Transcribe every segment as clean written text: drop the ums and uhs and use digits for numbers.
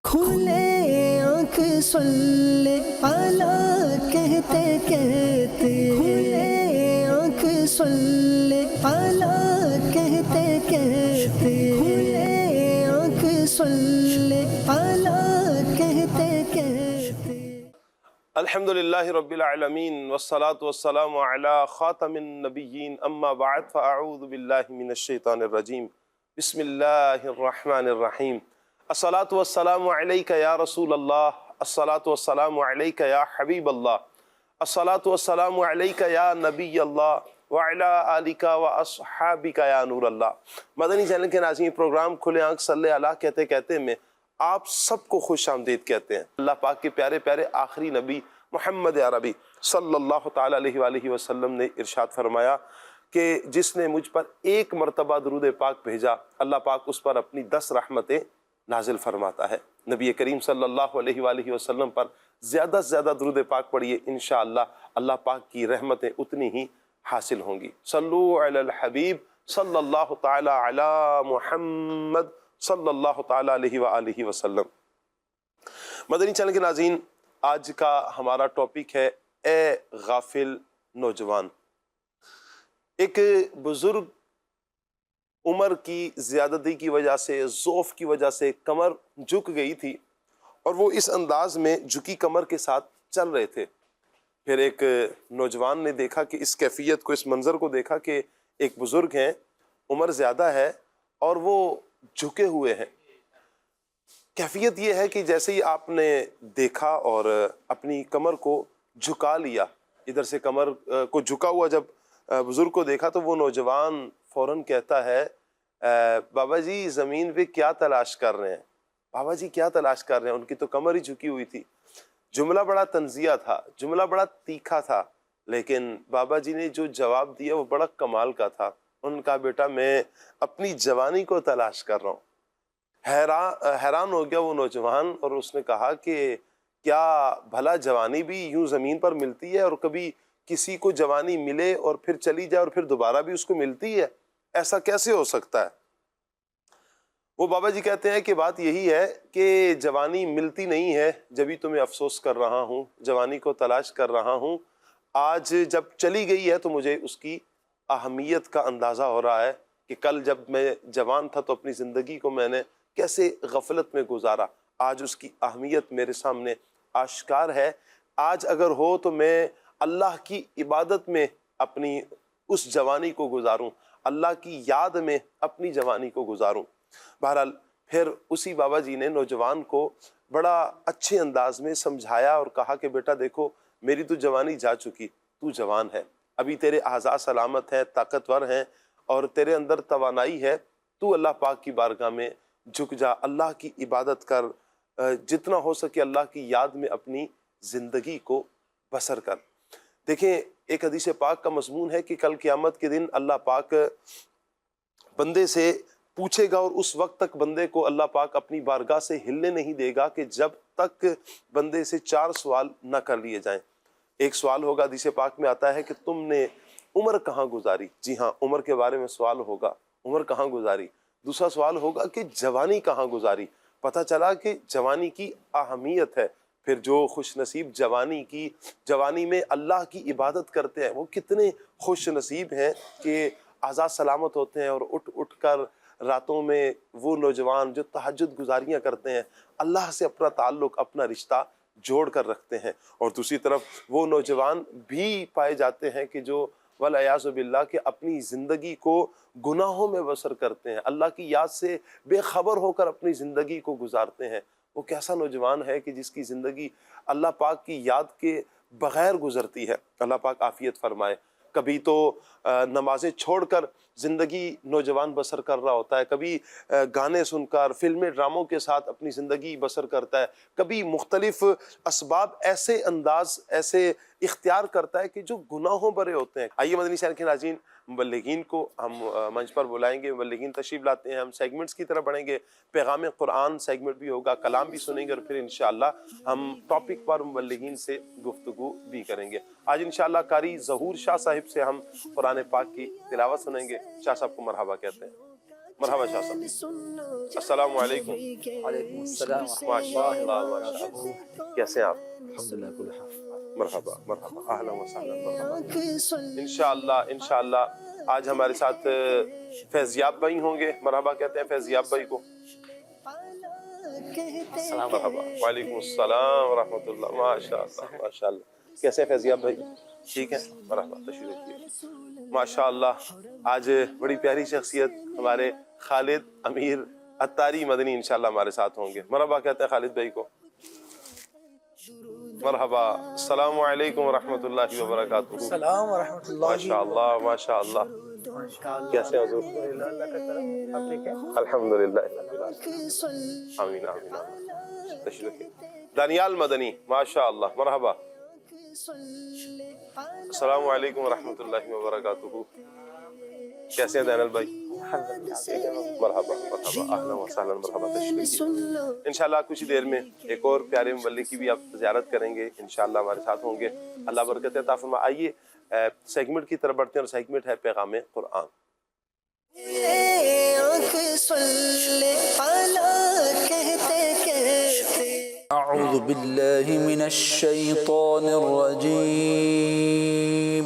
کھلے آنکھ صلی اعلیٰ کہتے کہتے، کھلے آنکھ صلی اعلیٰ کہتے کہتے، کھلے آنکھ صلی اعلیٰ کہتے کہتے۔ الحمدللہ رب العالمین والصلاة والسلام علی خاتم النبیین اما بعد فاعوذ باللہ من الشیطان الرجیم بسم اللہ الرحمن الرحیم۔ الصلاة والسلام علیک یا رسول اللہ، الصلاة والسلام علیک یا حبیب اللہ، الصلاة والسلام علیک یا نبی اللہ وعلی آلک و اصحابک یا نور اللہ۔ مدنی چینل کے ناظرین، پروگرام کھلے آنکھ صلی اللہ کہتے کہتے میں آپ سب کو خوش آمدید کہتے ہیں۔ اللہ پاک کے پیارے پیارے آخری نبی محمد عربی صلی اللہ تعالیٰ علیہ وآلہ وسلم نے ارشاد فرمایا کہ جس نے مجھ پر ایک مرتبہ درود پاک بھیجا، اللہ پاک اس پر اپنی 10 رحمتیں نازل فرماتا ہے۔ نبی کریم صلی اللہ علیہ وآلہ وسلم پر زیادہ سے زیادہ درود پاک پڑھیے، انشاءاللہ اللہ پاک کی رحمتیں اتنی ہی حاصل ہوں گی۔ صلو علی الحبیب صلی اللہ تعالیٰ علی محمد صلی اللہ تعالیٰ علیہ وآلہ وسلم۔ مدنی چینل کے ناظرین، آج کا ہمارا ٹاپک ہے اے غافل نوجوان۔ ایک بزرگ عمر کی زیادتی کی وجہ سے، ضعف کی وجہ سے کمر جھک گئی تھی اور وہ اس انداز میں جھکی کمر کے ساتھ چل رہے تھے۔ پھر ایک نوجوان نے دیکھا کہ اس کیفیت کو، اس منظر کو دیکھا کہ ایک بزرگ ہیں، عمر زیادہ ہے اور وہ جھکے ہوئے ہیں۔ کیفیت یہ ہے کہ جیسے ہی آپ نے دیکھا اور اپنی کمر کو جھکا لیا، ادھر سے کمر کو جھکا ہوا جب بزرگ کو دیکھا تو وہ نوجوان فوراً کہتا ہے بابا جی زمین پہ کیا تلاش کر رہے ہیں؟ بابا جی کیا تلاش کر رہے ہیں؟ ان کی تو کمر ہی جھکی ہوئی تھی۔ جملہ بڑا طنزیہ تھا، جملہ بڑا تیکھا تھا، لیکن بابا جی نے جو جواب دیا وہ بڑا کمال کا تھا۔ ان کا بیٹا میں اپنی جوانی کو تلاش کر رہا ہوں۔ حیران ہو گیا وہ نوجوان اور اس نے کہا کہ کیا بھلا جوانی بھی یوں زمین پر ملتی ہے اور کبھی کسی کو جوانی ملے اور پھر چلی جائے اور پھر دوبارہ بھی اس کو ملتی ہے؟ ایسا کیسے ہو سکتا ہے؟ وہ بابا جی کہتے ہیں کہ بات یہی ہے کہ جوانی ملتی نہیں ہے، جبھی تو میں افسوس کر رہا ہوں، جوانی کو تلاش کر رہا ہوں۔ آج جب چلی گئی ہے تو مجھے اس کی اہمیت کا اندازہ ہو رہا ہے کہ کل جب میں جوان تھا تو اپنی زندگی کو میں نے کیسے غفلت میں گزارا۔ آج اس کی اہمیت میرے سامنے آشکار ہے۔ آج اگر ہو تو میں اللہ کی عبادت میں اپنی اس جوانی کو گزاروں، اللہ کی یاد میں اپنی جوانی کو گزاروں۔ بہرحال پھر اسی بابا جی نے نوجوان کو بڑا اچھے انداز میں سمجھایا اور کہا کہ بیٹا دیکھو، میری تو جوانی جا چکی، تو جوان ہے، ابھی تیرے اعضاء سلامت ہیں، طاقتور ہیں اور تیرے اندر توانائی ہے، تو اللہ پاک کی بارگاہ میں جھک جا، اللہ کی عبادت کر، جتنا ہو سکے اللہ کی یاد میں اپنی زندگی کو بسر کر۔ دیکھیں، ایک حدیث پاک کا مضمون ہے کہ کل قیامت کے دن اللہ پاک بندے سے پوچھے گا اور اس وقت تک بندے کو اللہ پاک اپنی بارگاہ سے ہلنے نہیں دے گا کہ جب تک بندے سے 4 سوال نہ کر لیے جائیں۔ ایک سوال ہوگا، حدیث پاک میں آتا ہے کہ تم نے عمر کہاں گزاری؟ جی ہاں، عمر کے بارے میں سوال ہوگا، عمر کہاں گزاری۔ دوسرا سوال ہوگا کہ جوانی کہاں گزاری؟ پتہ چلا کہ جوانی کی اہمیت ہے۔ پھر جو خوش نصیب جوانی میں اللہ کی عبادت کرتے ہیں، وہ کتنے خوش نصیب ہیں کہ اعضاء سلامت ہوتے ہیں اور اٹھ اٹھ کر راتوں میں وہ نوجوان جو تہجد گزاریاں کرتے ہیں، اللہ سے اپنا تعلق، اپنا رشتہ جوڑ کر رکھتے ہیں۔ اور دوسری طرف وہ نوجوان بھی پائے جاتے ہیں کہ جو والعیاذ باللہ کہ اپنی زندگی کو گناہوں میں بسر کرتے ہیں، اللہ کی یاد سے بے خبر ہو کر اپنی زندگی کو گزارتے ہیں۔ وہ کیسا نوجوان ہے کہ جس کی زندگی اللہ پاک کی یاد کے بغیر گزرتی ہے؟ اللہ پاک عافیت فرمائے۔ کبھی تو نمازیں چھوڑ کر زندگی نوجوان بسر کر رہا ہوتا ہے، کبھی گانے سن کر، فلمیں، ڈراموں کے ساتھ اپنی زندگی بسر کرتا ہے، کبھی مختلف اسباب ایسے اختیار کرتا ہے کہ جو گناہوں بھرے ہوتے ہیں۔ آئیے مدنی چینل کے ناظرین، مبلغین کو ہم منچ پر بلائیں گے، مبلغین تشریف لاتے ہیں، ہم سیگمنٹس کی طرف بڑھیں گے، پیغام قرآن سیگمنٹ بھی ہوگا، کلام بھی سنیں گے اور پھر انشاءاللہ ہم ٹاپک پر مبلغین سے گفتگو بھی کریں گے۔ آج انشاءاللہ قاری ظہور شاہ صاحب سے ہم قرآن پاک کی تلاوت سنیں گے۔ شاہ صاحب کو مرحبا کہتے ہیں۔ مرحبا شاہ صاحب، السلام علیکم۔ وعلیکم السلام ماشاء اللہ ماشاء اللہ، کیسے ہیں آپ؟ الحمدللہ کل حال۔ مرحبا مرحبا، اہلا وسہلا، مرحبا۔ انشاءاللہ آج ہمارے ساتھ فیضیاب بھائی ہوں گے، مرحبا کہتے ہیں فیضیاب بھائی کو۔ مرحبا، وعلیکم السلام ورحمۃ اللہ، ماشاء اللہ ماشاء اللہ، کیسے ہیں فیضیاب بھائی؟ ٹھیک ہے، مرحبا، تشریف رکھیے۔ ماشاء اللہ آج بڑی پیاری شخصیت ہمارے خالد امیر عطاری مدنی انشاءاللہ ہمارے ساتھ ہوں گے، مرحبا کہتے ہیں خالد بھائی کو۔ مرحبا، السلام علیکم ورحمۃ اللہ وبرکاتہ۔ السلام ورحمۃ اللہ۔ ماشاء اللہ ماشاء اللہ، کیسے ہیں حضور؟ الحمدللہ، آمین آمین آمین، تشریف رکھیے۔ دانیال مدنی، ماشاء اللہ، مرحبا، السلام علیکم ورحمۃ اللہ وبرکاتہ، کیسے ہیں دانیال بھائی؟ مرحبا مرحبا، اہلا وسہلا، مرحبا، تشریف رکھیے۔ انشاءاللہ کچھ دیر میں ایک اور پیارے مبلغ کی بھی آپ زیارت کریں گے، انشاءاللہ ہمارے ساتھ ہوں گے، اللہ برکت عطا فرمائے۔ آئیے سیگمنٹ کی طرف بڑھتے ہیں، اور سیگمنٹ ہے پیغام قرآن۔ اعوذ باللہ من الشیطان الرجیم،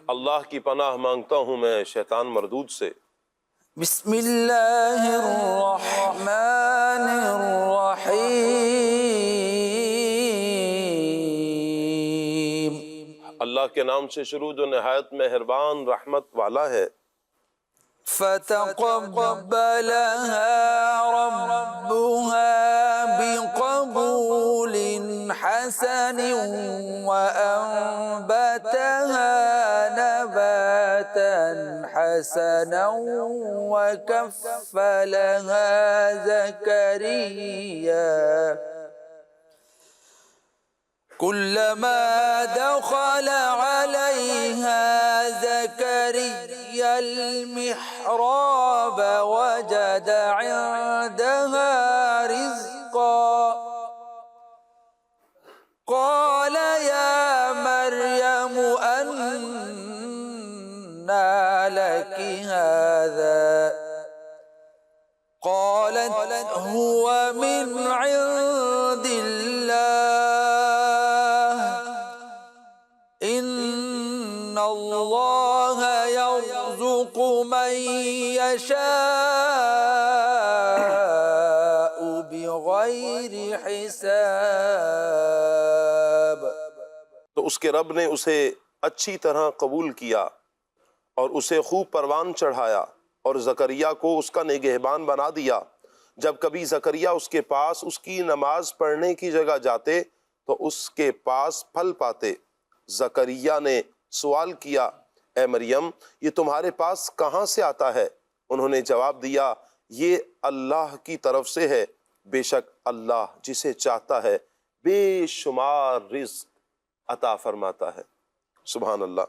اللہ کی پناہ مانگتا ہوں میں شیطان مردود سے۔ بسم اللہ الرحمن الرحیم، اللہ کے نام سے شروع جو نہایت مہربان رحمت والا ہے۔ فتقبلها ربها بقبول حسن وأنبتها نباتا حسنا وكفلها زكريا كلما دخل عليها زكريا المحراب وجد عندها رزقا قال يا مريم أنى لك هذا قالت هو من عند الله إن الله يرزق من يشاء بغير حساب۔ تو اس کے رب نے اسے اچھی طرح قبول کیا اور اسے خوب پروان چڑھایا، اور زکریا کو اس کا نگہبان بنا دیا۔ جب کبھی زکریا اس کے پاس اس کی نماز پڑھنے کی جگہ جاتے تو اس کے پاس پھل پاتے۔ زکریا نے سوال کیا، اے مریم یہ تمہارے پاس کہاں سے آتا ہے؟ انہوں نے جواب دیا، یہ اللہ کی طرف سے ہے، بے شک اللہ جسے چاہتا ہے بے شمار رزق عطا فرماتا ہے۔ سبحان اللہ۔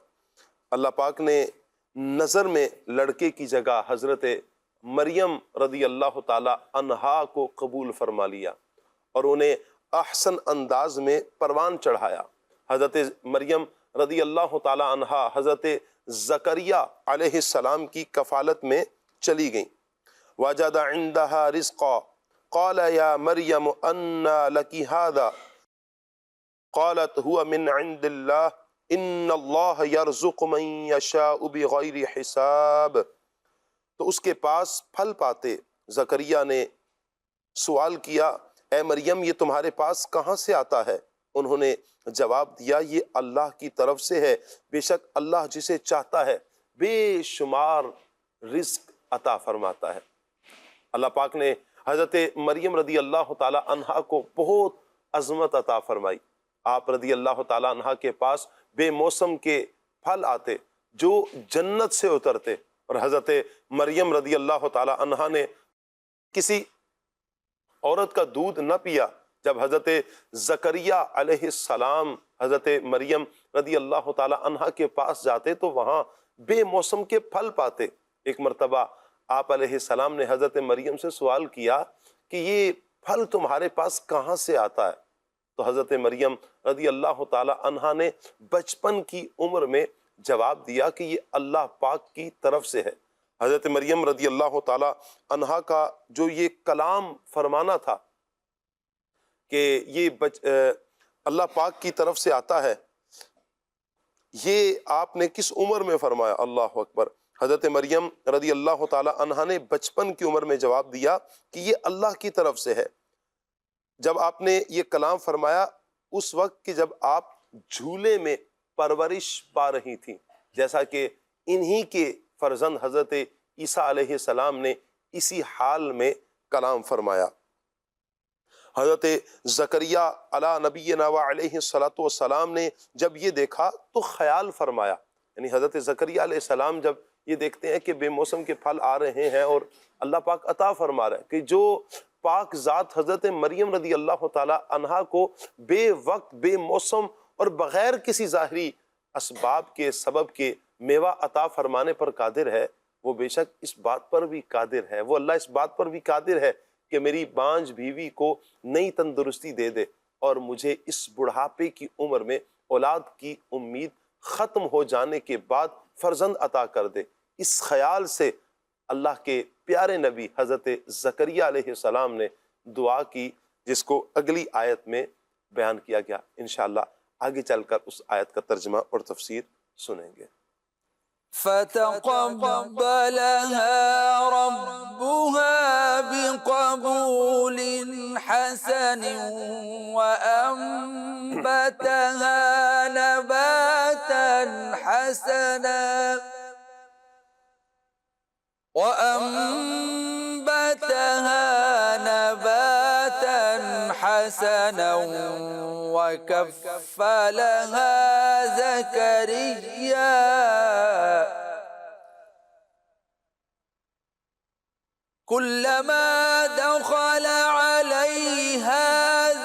اللہ پاک نے نظر میں لڑکے کی جگہ حضرت مریم رضی اللہ تعالی عنہا کو قبول فرما لیا اور انہیں احسن انداز میں پروان چڑھایا۔ حضرت مریم رضی اللہ تعالی عنہا حضرت زکریا علیہ السلام کی کفالت میں چلی گئیں۔ وجد عندها رزقا قال یا مریم انا لکی هذا قالت هو من عند اللہ ان اللہ یرزق من یشاء بغیر حساب۔ تو اس کے پاس پھل پاتے زکریا نے سوال کیا، اے مریم یہ تمہارے پاس کہاں سے آتا ہے؟ انہوں نے جواب دیا، یہ اللہ کی طرف سے ہے، بے شک اللہ جسے چاہتا ہے بے شمار رزق عطا فرماتا ہے۔ اللہ پاک نے حضرت مریم رضی اللہ تعالی عنہا کو بہت عظمت عطا فرمائی۔ آپ رضی اللہ تعالی عنہ کے پاس بے موسم کے پھل آتے جو جنت سے اترتے، اور حضرت مریم رضی اللہ تعالی عنہ نے کسی عورت کا دودھ نہ پیا۔ جب حضرت زکریا علیہ السلام حضرت مریم رضی اللہ تعالی عنہ کے پاس جاتے تو وہاں بے موسم کے پھل پاتے۔ ایک مرتبہ آپ علیہ السلام نے حضرت مریم سے سوال کیا کہ یہ پھل تمہارے پاس کہاں سے آتا ہے؟ تو حضرت مریم رضی اللہ تعالی عنہا نے بچپن کی عمر میں جواب دیا کہ یہ اللہ پاک کی طرف سے ہے۔ حضرت مریم رضی اللہ تعالی عنہا کا جو یہ کلام فرمانا تھا کہ یہ اللہ پاک کی طرف سے آتا ہے، یہ آپ نے کس عمر میں فرمایا؟ اللہ اکبر! حضرت مریم رضی اللہ تعالی عنہا نے بچپن کی عمر میں جواب دیا کہ یہ اللہ کی طرف سے ہے۔ جب آپ نے یہ کلام فرمایا اس وقت کہ جب آپ جھولے میں پرورش پا رہی تھیں، جیسا کہ انہی کے فرزند حضرت عیسیٰ علیہ السلام نے اسی حال میں کلام فرمایا۔ حضرت زکریا علی نبینا و علیہ الصلاۃ والسلام نے جب یہ دیکھا تو خیال فرمایا، یعنی حضرت زکریا علیہ السلام جب یہ دیکھتے ہیں کہ بے موسم کے پھل آ رہے ہیں اور اللہ پاک عطا فرما رہا ہے کہ جو پاک ذات حضرت مریم رضی اللہ تعالی عنہا کو بے وقت بے موسم اور بغیر کسی ظاہری اسباب کے سبب کے میوہ عطا فرمانے پر قادر ہے، وہ بے شک اس بات پر بھی قادر ہے، وہ اللہ اس بات پر بھی قادر ہے کہ میری بانجھ بیوی کو نئی تندرستی دے دے اور مجھے اس بڑھاپے کی عمر میں اولاد کی امید ختم ہو جانے کے بعد فرزند عطا کر دے۔ اس خیال سے اللہ کے پیارے نبی حضرت زکریا علیہ السلام نے دعا کی، جس کو اگلی آیت میں بیان کیا گیا۔ انشاءاللہ آگے چل کر اس آیت کا ترجمہ اور تفسیر سنیں گے۔ فتقبلها ربها بقبول حسن وأنبتها نباتا حسنا وكفلها زكريا كلما دخل عليها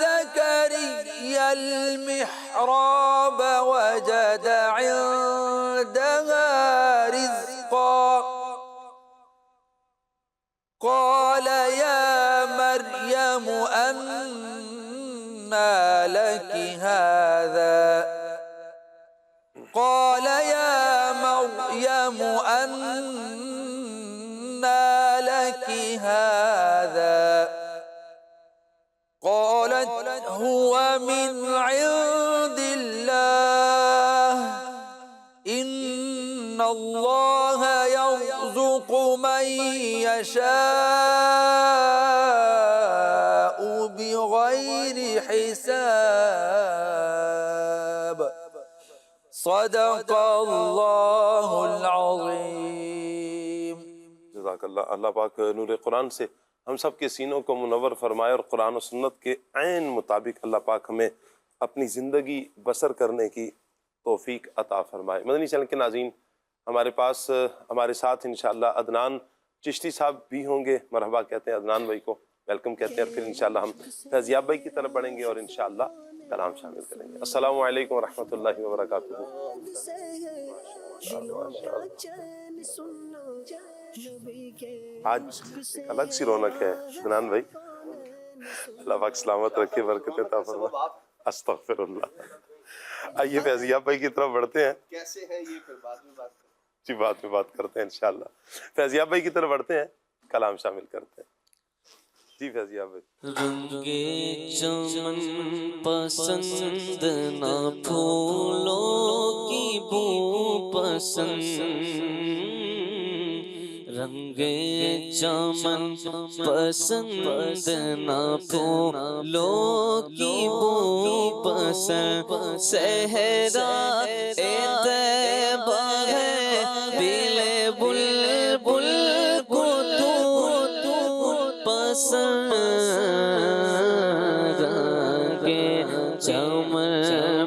زكريا المحراب وجد عندها رزقا قال يا مريم أنى لك هذا قال يا مريم أنى لك هذا قالت هو من عند الله إن الله يرزق من يشاء بغير حساب صدق اللہ العظیم۔ جزاک اللہ۔ اللہ پاک نور قرآن سے ہم سب کے سینوں کو منور فرمائے اور قرآن و سنت کے عین مطابق اللہ پاک ہمیں اپنی زندگی بسر کرنے کی توفیق عطا فرمائے۔ مدنی چینل کے ناظرین، ہمارے پاس ہمارے ساتھ انشاءاللہ عدنان چشتی صاحب بھی ہوں گے۔ مرحبا کہتے ہیں عدنان بھائی کو، ویلکم کہتے ہیں، اور پھر انشاءاللہ ہم فیضیاب بھائی کی طرف بڑھیں گے اور انشاءاللہ کلام شامل کریں گے۔ السلام علیکم ورحمۃ اللہ وبرکاتہ۔ آج ایک الگ سی رونق ہے عدنان بھائی، اللہ پاک سلامت رکھے، برکت عطا فرمائے۔ استغفر اللہ۔ آئیے فیضیاب بھائی کی طرف بڑھتے ہیں۔ کیسے ہے یہ پھر بعد میں بات کرتے ہیں؟ جی بعد میں بات کرتے ہیں انشاءاللہ۔ فیضیاب بھائی کی طرف بڑھتے ہیں، کلام شامل کرتے ہیں۔ جی فیضیاب بھائی۔ رنگے چمن پسند نہ پھولوں کی بو پسند، رنگے چمن پسند نہ پھولوں کی بو پسند، صحرا طیبہ ہے دل بلبل کو تو پسند، رنگے چمن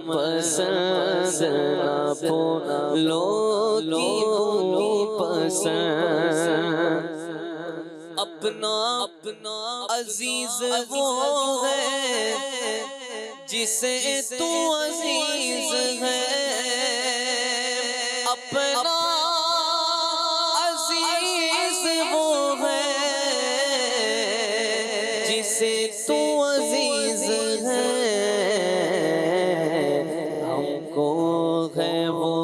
پسند نہ پھولوں کی بو پسند، اپنا عزیز وہ ہے جسے تو عزیز ہے، اپنا عزیز وہ ہے جسے تو عزیز ہے، ہم کو ہے وہ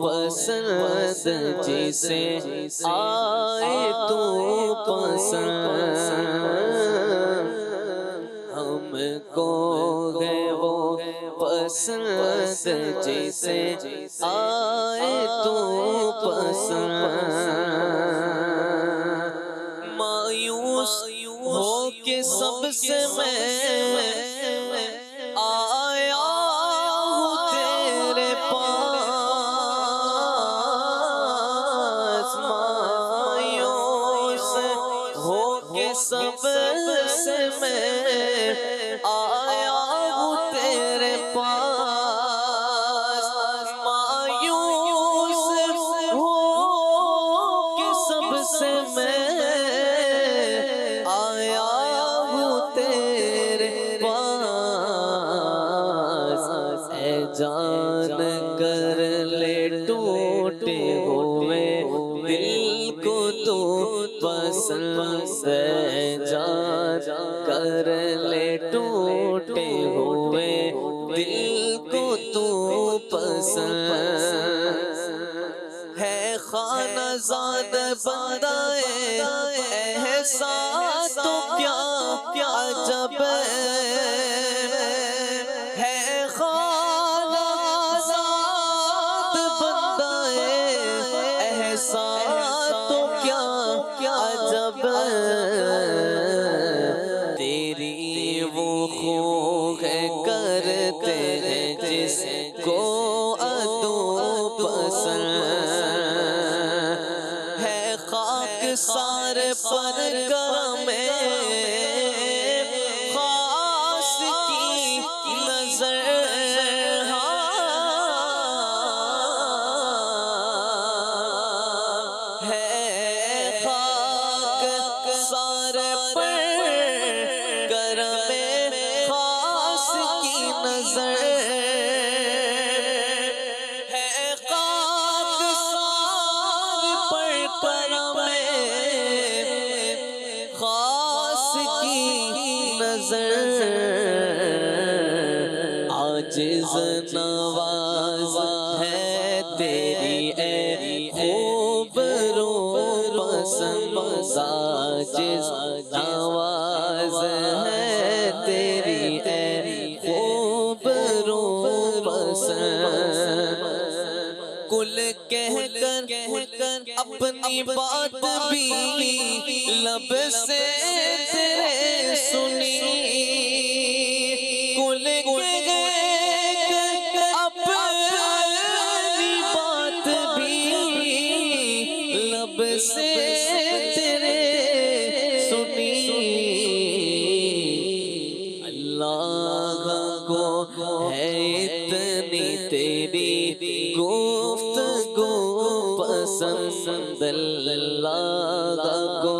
پسند جسے آئے تو پسند ہم کو ہے وہ پسند جسے آئے تو پسند مایوس ہو کے سب سے میں آیا ہوں تیرے پاس مایوس ہو کے سب سے میں آیا ہوں تیرے پاس مایوس ہو کے سب سے میں آیا ہوں تیرے پاس اے جان کر لے ٹوٹے ہوئے دل کو تو پسند اے جان کر لے ٹوٹے ہوئے دل کو تو پسند ہے خانہ زاد بندہ احساس تو کیا عجب ہے خانہ زاد بندہ احساس تو کیا عجب تیری وہ خو ہے کرتے ہیں جس کو ادو پسند ہے خاک سار پر کرم خاص کی نظر ہے خاک سار پر کرم خاص کی نظر ہے خاک سار پر کرم خاص کی نظر عاجز نواز ہے تیری اے خوب رو پسند عاجز نواز ہے تیری اے خوب رو پسند کل کہہ کر اپنی بات بھی لب سے تیرے سنی کل کہہ کر اپنی بات بھی لب سے تیرے سنی اللہ کو ہے اتنی تیری گفتگو پسند اللہ کو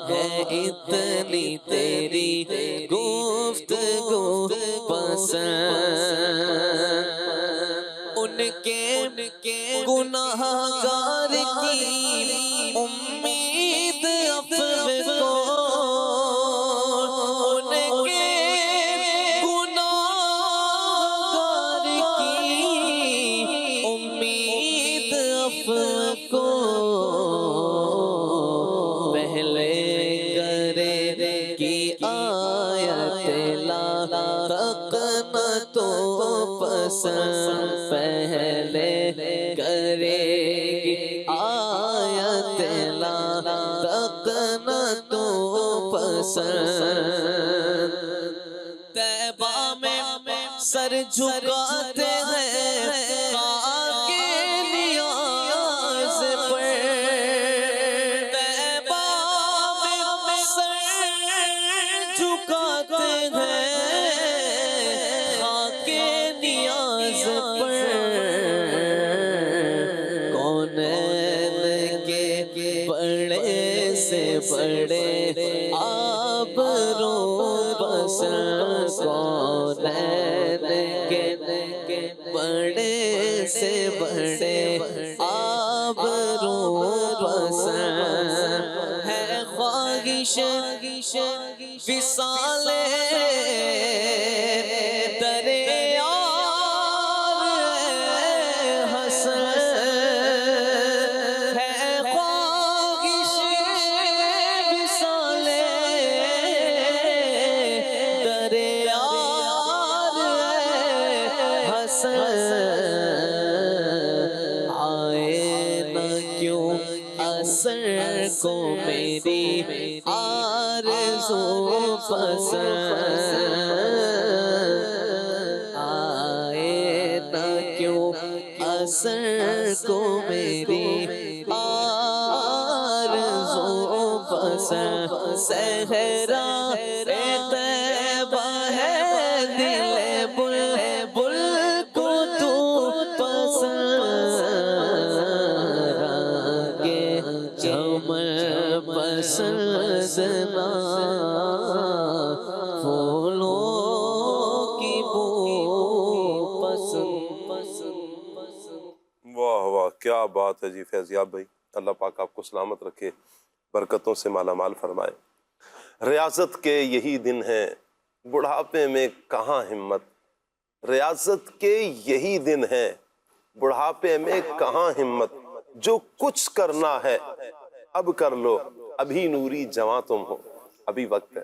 ہے اتنی تیری گفتگو پسند ان کے گناہ گار کی امید افو کو ان کے گناہ گار کی امید افو کو پہلے کرے کی آیت لا تقنا تو پسند پہلے کرے گی آیت لا تقنا تو پسند طیبہ میں سر جھکاتے ہیں خاک نیاز پر طیبہ میں سر جھکاتے ہیں خاک نیاز پر کونین کے بڑے سے بڑے آبرو پسند کونین کے بڑے سے بڑے آبرو پسند ہے خواہش وصال دریا حسن آئے نہ کیوں اثر کو میری آرزو پسند، آئے نہ کیوں اثر کو میری آرزو پسند، صحرا طیبہ ہے دل بلبل کو تو پسند، رنگ چمن پسند نہ پھولوں کی بو پسند۔ واہ واہ، کیا بات ہے جی فیضیاب بھائی، اللہ پاک آپ کو سلامت رکھے، برکتوں سے مالا مال فرمائے۔ ریاضت کے یہی دن ہیں بڑھاپے میں کہاں ہمت، ریاضت کے یہی دن ہیں بڑھاپے میں کہاں ہمت، جو کچھ کرنا ہے اب کر لو، ابھی نوری جواں تم ہو، ابھی وقت ہے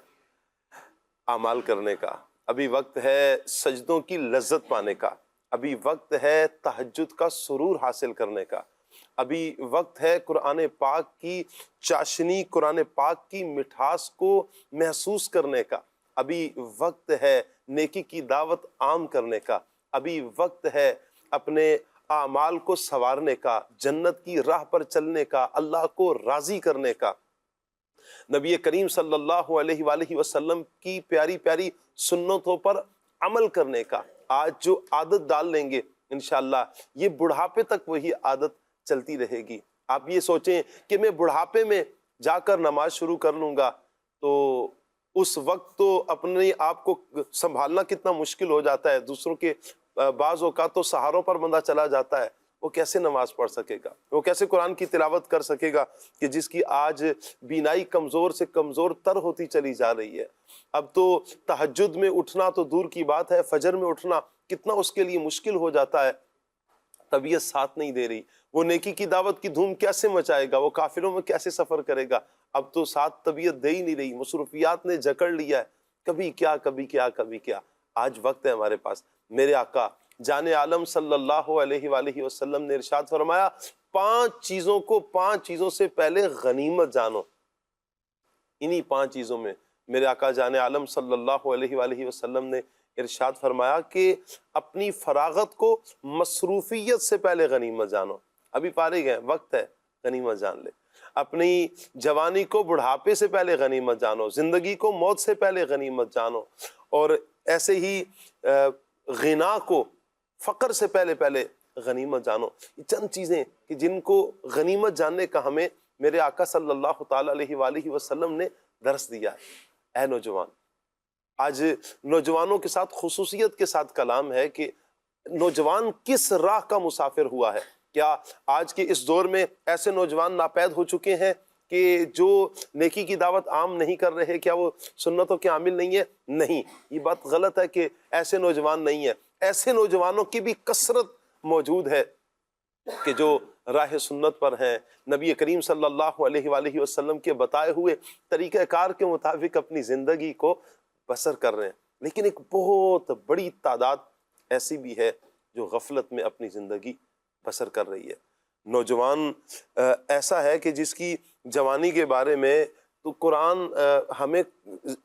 اعمال کرنے کا، ابھی وقت ہے سجدوں کی لذت پانے کا، ابھی وقت ہے تہجد کا سرور حاصل کرنے کا، ابھی وقت ہے قرآن پاک کی چاشنی، قرآن پاک کی مٹھاس کو محسوس کرنے کا، ابھی وقت ہے نیکی کی دعوت عام کرنے کا، ابھی وقت ہے اپنے اعمال کو سنوارنے کا، جنت کی راہ پر چلنے کا، اللہ کو راضی کرنے کا، نبی کریم صلی اللہ علیہ وآلہ وسلم کی پیاری پیاری سنتوں پر عمل کرنے کا۔ آج جو عادت ڈال لیں گے انشاءاللہ یہ بڑھاپے تک وہی عادت چلتی رہے گی۔ آپ یہ سوچیں کہ میں بڑھاپے میں جا کر نماز شروع کر لوں گا تو اس وقت تو اپنے آپ کو سنبھالنا کتنا مشکل ہو جاتا ہے، دوسروں کے بعض اوقات تو سہاروں پر بندہ چلا جاتا ہے، وہ کیسے نماز پڑھ سکے گا، وہ کیسے قرآن کی تلاوت کر سکے گا کہ جس کی آج بینائی کمزور سے کمزور تر ہوتی چلی جا رہی ہے۔ اب تو تہجد میں اٹھنا تو دور کی بات ہے، فجر میں اٹھنا کتنا اس کے لیے مشکل ہو جاتا ہے، طبیعت ساتھ نہیں دے رہی، وہ نیکی کی دعوت کی دھوم کیسے مچائے گا، وہ قافلوں میں کیسے سفر کرے گا، اب تو ساتھ طبیعت دے ہی نہیں رہی، مصروفیات نے جکڑ لیا ہے، کبھی کیا کبھی کیا کبھی کیا۔ آج وقت ہے ہمارے پاس، میرے آقا جان عالم صلی اللہ علیہ وآلہ وسلم نے ارشاد فرمایا 5 چیزوں کو 5 چیزوں سے پہلے غنیمت جانو، انہی 5 چیزوں میں میرے آقا جان عالم صلی اللہ علیہ وآلہ وسلم نے ارشاد فرمایا کہ اپنی فراغت کو مصروفیت سے پہلے غنیمت جانو، ابھی فارغ ہیں وقت ہے غنیمت جان لے، اپنی جوانی کو بڑھاپے سے پہلے غنیمت جانو، زندگی کو موت سے پہلے غنیمت جانو، اور ایسے ہی غنا کو فقر سے پہلے غنیمت جانو۔ یہ چند چیزیں کہ جن کو غنیمت جاننے کا ہمیں میرے آقا صلی اللہ تعالیٰ علیہ وآلہ وسلم نے درس دیا ہے۔ اے نوجوان، آج نوجوانوں کے ساتھ خصوصیت کے ساتھ کلام ہے کہ نوجوان کس راہ کا مسافر ہوا ہے۔ کیا آج کے اس دور میں ایسے نوجوان ناپید ہو چکے ہیں کہ جو نیکی کی دعوت عام نہیں کر رہے، کیا وہ سنتوں کے عامل نہیں ہے؟ نہیں، یہ بات غلط ہے کہ ایسے نوجوان نہیں ہیں، ایسے نوجوانوں کی بھی کثرت موجود ہے کہ جو راہ سنت پر ہیں، نبی کریم صلی اللہ علیہ وآلہ وسلم کے بتائے ہوئے طریقہ کار کے مطابق اپنی زندگی کو بسر کر رہے ہیں، لیکن ایک بہت بڑی تعداد ایسی بھی ہے جو غفلت میں اپنی زندگی بسر کر رہی ہے۔ نوجوان ایسا ہے کہ جس کی جوانی کے بارے میں تو قرآن ہمیں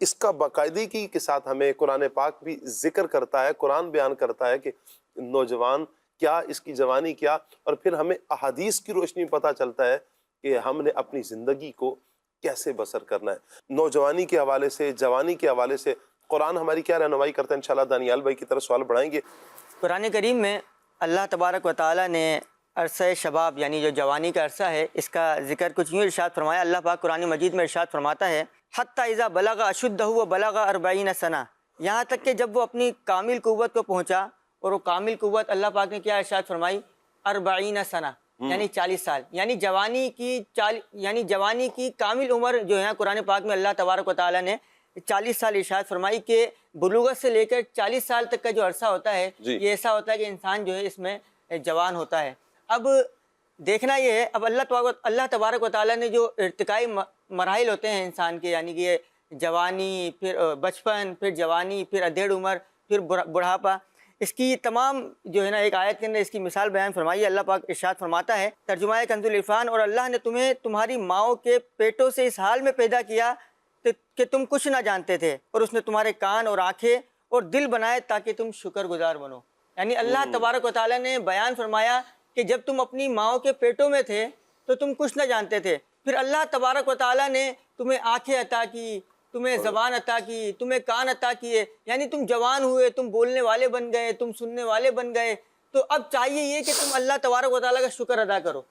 اس کا باقاعدگی کے ساتھ ہمیں قرآن پاک بھی ذکر کرتا ہے، قرآن بیان کرتا ہے کہ نوجوان کیا، اس کی جوانی کیا، اور پھر ہمیں احادیث کی روشنی میں پتہ چلتا ہے کہ ہم نے اپنی زندگی کو کیسے بسر کرنا ہے۔ نوجوانی کے حوالے سے، جوانی کے حوالے سے قرآن ہماری کیا رہنمائی کرتا ہے، انشاءاللہ دانیال بھائی کی طرف سوال بڑھائیں گے۔ قرآن کریم میں اللہ تبارک و تعالیٰ نے عرصہ شباب یعنی جو جوانی کا عرصہ ہے اس کا ذکر کچھ یوں ارشاد فرمایا۔ اللہ پاک قرآن مجید میں ارشاد فرماتا ہے حتی اذا بلغ اشدہ وبلغ 40 سنہ، یہاں تک کہ جب وہ اپنی کامل قوت کو پہنچا، اور وہ کامل قوت اللہ پاک نے کیا ارشاد فرمائی 40 سنہ یعنی 40 سال، یعنی جوانی کی کامل عمر جو ہے قرآن پاک میں اللہ تبارک و تعالیٰ نے 40 سال ارشاد فرمائی کہ بلوغت سے لے کر 40 سال تک کا جو عرصہ ہوتا ہے یہ ایسا ہوتا ہے کہ انسان جو ہے اس میں جوان ہوتا ہے۔ اب دیکھنا یہ ہے، اب اللہ تبارک و تعالیٰ نے جو ارتقائی مراحل ہوتے ہیں انسان کے، یعنی کہ جوانی، پھر بچپن، پھر جوانی، پھر ادھیڑ عمر، پھر بڑھاپا، اس کی تمام جو ہے نا ایک آیت کے اندر اس کی مثال بیان فرمائی ہے۔ اللہ پاک ارشاد فرماتا ہے ترجمہ کنز العرفان، اور اللہ نے تمہیں تمہاری ماؤں کے پیٹوں سے اس حال میں پیدا کیا کہ تم کچھ نہ جانتے تھے، اور اس نے تمہارے کان اور آنکھیں اور دل بنائے تاکہ تم شکر گزار بنو۔ یعنی اللہ تبارک و تعالیٰ نے بیان فرمایا کہ جب تم اپنی ماؤں کے پیٹوں میں تھے تو تم کچھ نہ جانتے تھے، پھر اللہ تبارک و تعالیٰ نے تمہیں آنکھیں عطا کی، تمہیں زبان عطا کی، تمہیں کان عطا کیے، یعنی تم جوان ہوئے، تم بولنے والے بن گئے، تم سننے والے بن گئے۔ تو اب چاہیے یہ کہ تم اللہ تبارک و تعالیٰ کا شکر ادا کرو،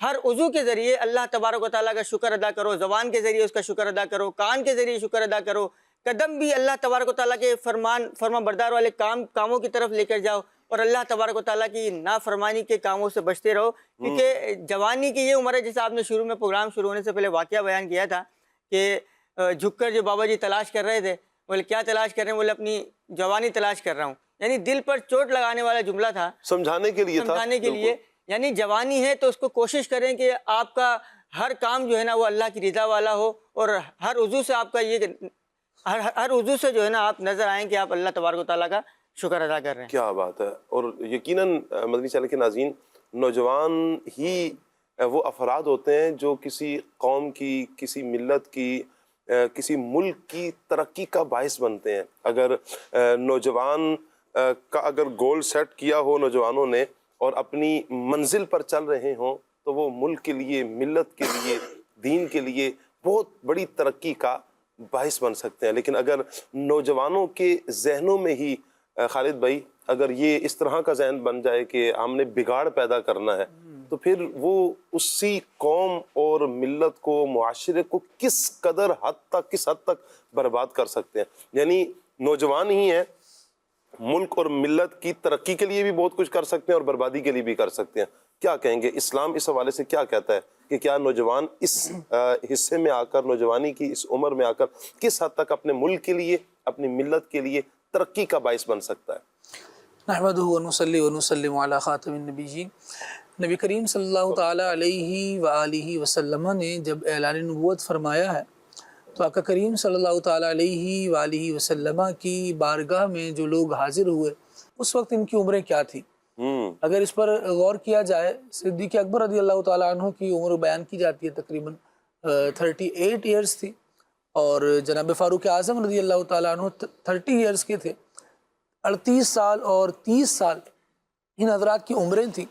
ہر عضو کے ذریعے اللہ تبارک و تعالیٰ کا شکر ادا کرو، زبان کے ذریعے اس کا شکر ادا کرو، کان کے ذریعے شکر ادا کرو، قدم بھی اللہ تبارک و تعالیٰ کے فرما بردار والے کاموں کی طرف لے کر جاؤ، اور اللہ تبارک و تعالیٰ کی نافرمانی کے کاموں سے بچتے رہو، کیونکہ جوانی کی یہ عمر ہے، جیسے آپ نے شروع میں پروگرام شروع ہونے سے پہلے واقعہ بیان کیا تھا کہ جھک کر جو بابا جی تلاش کر رہے تھے، بولے کیا تلاش کر رہے ہیں؟ بولے اپنی جوانی تلاش کر رہا ہوں، یعنی دل پر چوٹ لگانے والا جملہ تھا، سمجھانے کے لیے تھا، سمجھانے کے لیے۔ یعنی جوانی ہے تو اس کو کوشش کریں کہ آپ کا ہر کام جو ہے نا وہ اللہ کی رضا والا ہو، اور ہر عضو سے آپ کا یہ ہر عضو سے جو ہے نا آپ نظر آئیں کہ آپ اللہ تبارک و تعالیٰ کا شکر ادا کر رہے ہیں۔ کیا بات ہے۔ اور یقیناً مدنی چینل کے ناظرین، نوجوان ہی وہ افراد ہوتے ہیں جو کسی قوم کی، کسی ملت کی، کسی ملک کی ترقی کا باعث بنتے ہیں۔ اگر نوجوان کا اگر گول سیٹ کیا ہو نوجوانوں نے اور اپنی منزل پر چل رہے ہوں تو وہ ملک کے لیے، ملت کے لیے، دین کے لیے بہت بڑی ترقی کا باعث بن سکتے ہیں۔ لیکن اگر نوجوانوں کے ذہنوں میں ہی خالد بھائی اگر یہ اس طرح کا ذہن بن جائے کہ ہم نے بگاڑ پیدا کرنا ہے، تو پھر وہ اسی قوم اور ملت کو، معاشرے کو کس حد تک برباد کر سکتے ہیں۔ یعنی نوجوان ہی ہیں، ملک اور ملت کی ترقی کے لیے بھی بہت کچھ کر سکتے ہیں اور بربادی کے لیے بھی کر سکتے ہیں۔ کیا کہیں گے اسلام اس حوالے سے کیا کہتا ہے کہ کیا نوجوان اس حصے میں آ کر، نوجوانی کی اس عمر میں آ کر کس حد تک اپنے ملک کے لیے، اپنی ملت کے لیے ترقی کا باعث بن سکتا ہے؟ نحمدہ ونصلی ونسلم علی خاتم النبیین۔ نبی کریم صلی اللہ تعالیٰ علیہ وآلہ وسلم نے جب اعلان نبوت فرمایا ہے تو آقا کریم صلی اللہ تعالیٰ علیہ وآلہ وسلم کی بارگاہ میں جو لوگ حاضر ہوئے اس وقت ان کی عمریں کیا تھی؟ اگر اس پر غور کیا جائے، صدیق اکبر رضی اللہ تعالیٰ عنہ کی عمر بیان کی جاتی ہے، تقریباً 38 ایئرس تھی، اور جناب فاروق اعظم رضی اللہ تعالیٰ عنہ 30 ایئرس کے تھے۔ 38 سال اور 30 سال ان حضرات کی عمریں تھیں،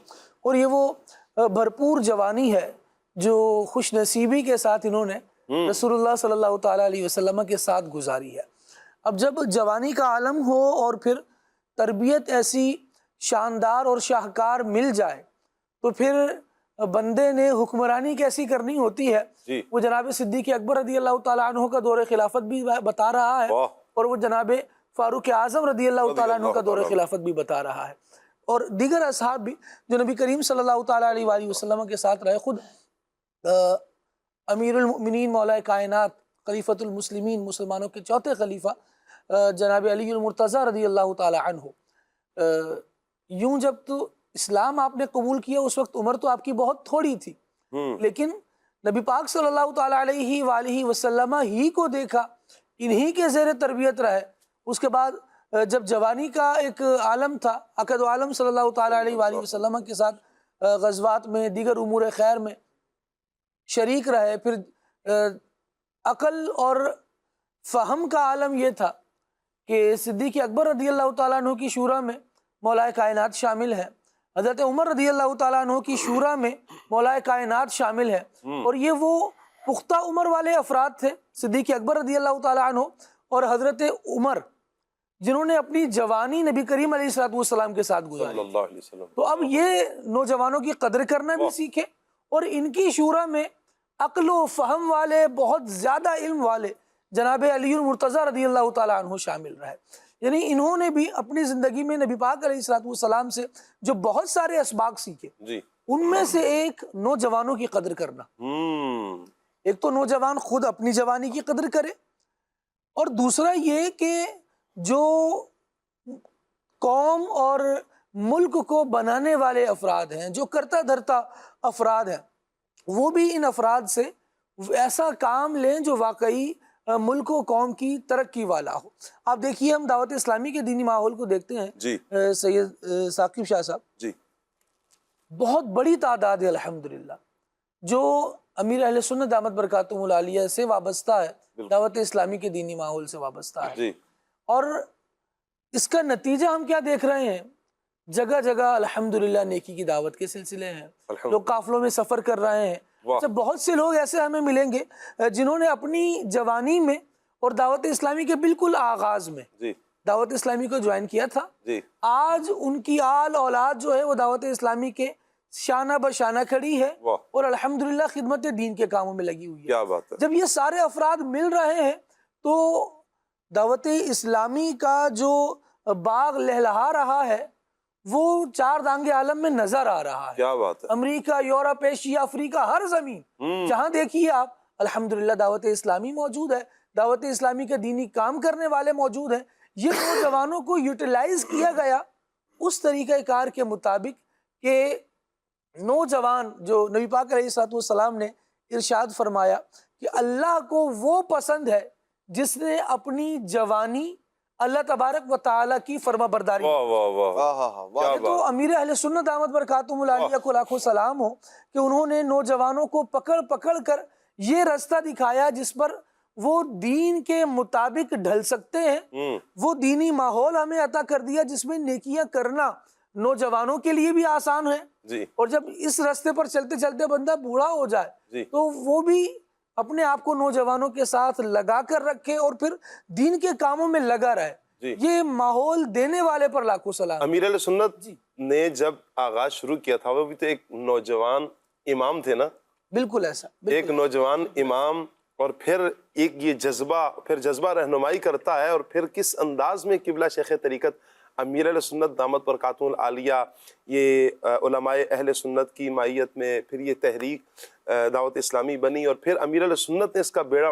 اور یہ وہ بھرپور جوانی ہے جو خوش نصیبی کے ساتھ انہوں نے رسول اللہ صلی اللہ تعالیٰ علیہ وسلم کے ساتھ گزاری ہے۔ اب جب جوانی کا عالم ہو اور پھر تربیت ایسی شاندار اور شاہکار مل جائے تو پھر بندے نے حکمرانی کیسی کرنی ہوتی ہے وہ جناب صدیق اکبر رضی اللہ تعالیٰ عنہ کا دور خلافت بھی بتا رہا ہے، اور وہ جناب فاروق اعظم رضی اللہ تعالیٰ عنہ کا دور خلافت بھی بتا رہا ہے، اور دیگر اصحاب بھی جو نبی کریم صلی اللہ تعالیٰ علیہ وآلہ وسلم کے ساتھ رہے۔ خود امیر المؤمنین مولا کائنات خلیفۃ المسلمین، مسلمانوں کے چوتھے خلیفہ جناب علی المرتضیٰ رضی اللہ تعالیٰ عنہ، یوں جب تو اسلام آپ نے قبول کیا اس وقت عمر تو آپ کی بہت تھوڑی تھی، لیکن نبی پاک صلی اللہ تعالیٰ علیہ وآلہ وسلم ہی کو دیکھا، انہی کے زیر تربیت رہے۔ اس کے بعد جب جوانی کا ایک عالم تھا، عقد و عالم صلی اللہ تعالیٰ علیہ وآلہ وسلم کے ساتھ غزوات میں، دیگر امور خیر میں شریک رہے، پھر عقل اور فہم کا عالم یہ تھا کہ صدیق اکبر رضی اللہ تعالیٰ عنہ کی شورا میں مولا کائنات شامل ہے، حضرت عمر رضی اللہ تعالیٰ عنہ کی شورا میں مولا کائنات شامل ہے، اور یہ وہ پختہ عمر والے افراد تھے، صدیق اکبر رضی اللہ تعالیٰ عنہ اور حضرت عمر، جنہوں نے اپنی جوانی نبی کریم علیہ السلام کے ساتھ گزاری۔ تو اب یہ نوجوانوں کی قدر کرنا بھی سیکھے، اور ان کی شورا میں عقل و فہم والے، بہت زیادہ علم والے جناب علی المرتضیٰ رضی اللہ تعالیٰ عنہ شامل رہے۔ یعنی انہوں نے بھی اپنی زندگی میں نبی پاک علیہ السلام سے جو بہت سارے اسباق سیکھے، ان میں سے ایک نوجوانوں کی قدر کرنا۔ ایک تو نوجوان خود اپنی جوانی کی قدر کرے، اور دوسرا یہ کہ جو قوم اور ملک کو بنانے والے افراد ہیں، جو کرتا دھرتا افراد ہیں، وہ بھی ان افراد سے ایسا کام لیں جو واقعی ملک و قوم کی ترقی والا ہو. آپ دیکھیے ہم دعوت اسلامی کے دینی ماحول کو دیکھتے ہیں جی سید ثاقب شاہ صاحب، جی بہت بڑی تعداد ہے الحمدللہ جو امیر اہل سنت دامت برکاتہم العالیہ سے وابستہ ہے، دعوت اسلامی کے دینی ماحول سے وابستہ ہے. جی اور اس کا نتیجہ ہم کیا دیکھ رہے ہیں؟ جگہ جگہ الحمدللہ نیکی کی دعوت کے سلسلے ہیں، لوگ قافلوں میں سفر کر رہے ہیں. اچھا، بہت سے لوگ ایسے ہمیں ملیں گے جنہوں نے اپنی جوانی میں اور دعوت اسلامی کے بالکل آغاز میں جی دعوت اسلامی کو جوائن کیا تھا، جی آج ان کی آل اولاد جو ہے وہ دعوت اسلامی کے شانہ بشانہ کھڑی ہے واہ، اور الحمدللہ خدمت دین کے کاموں میں لگی ہوئی ہے. کیا بات ہے. جب یہ سارے افراد مل رہے ہیں تو دعوت اسلامی کا جو باغ لہلہا رہا ہے وہ چار دانگ عالم میں نظر آ رہا ہے. کیا بات ہے. امریکہ، یورپ، ایشیا، افریقہ، ہر زمین جہاں دیکھیے آپ الحمدللہ دعوت اسلامی موجود ہے، دعوت اسلامی کے دینی کام کرنے والے موجود ہیں. یہ نوجوانوں کو یوٹیلائز کیا گیا اس طریقہ کار کے مطابق کہ نوجوان، جو نبی پاک علیہ الصلوۃ والسلام نے ارشاد فرمایا کہ اللہ کو وہ پسند ہے جس نے اپنی جوانی اللہ تبارک و تعالیٰ کی فرما برداری. واہ واہ واہ، کیا تو بات. امیر اہل سنت دامت برکاتہم العالیہ کو لاکھوں سلام ہو کہ انہوں نے نوجوانوں کو پکڑ پکڑ کر یہ رستہ دکھایا جس پر وہ دین کے مطابق ڈھل سکتے ہیں. وہ دینی ماحول ہمیں عطا کر دیا جس میں نیکیاں کرنا نوجوانوں کے لیے بھی آسان ہے. جی اور جب اس راستے پر چلتے چلتے بندہ بوڑھا ہو جائے جی تو وہ بھی اپنے آپ کو نوجوانوں کے ساتھ لگا کر رکھے اور پھر دین کے کاموں میں لگا رہے. جی. یہ ماحول دینے والے پر لاکھوں سلام. امیر علیہ سنت نے جب آغاز شروع کیا تھا وہ بھی تو ایک نوجوان امام تھے نا. بالکل ایسا، ایک نوجوان امام، اور پھر ایک یہ جذبہ رہنمائی کرتا ہے، اور پھر کس انداز میں قبلہ شیخ طریقت امیر علیہ سنت دامت برکاتہم العالیہ یہ علماء اہل سنت کی مائیت میں پھر یہ تحریک دعوت اسلامی بنی، اور پھر امیر علیہ سنت نے اس کا بیڑا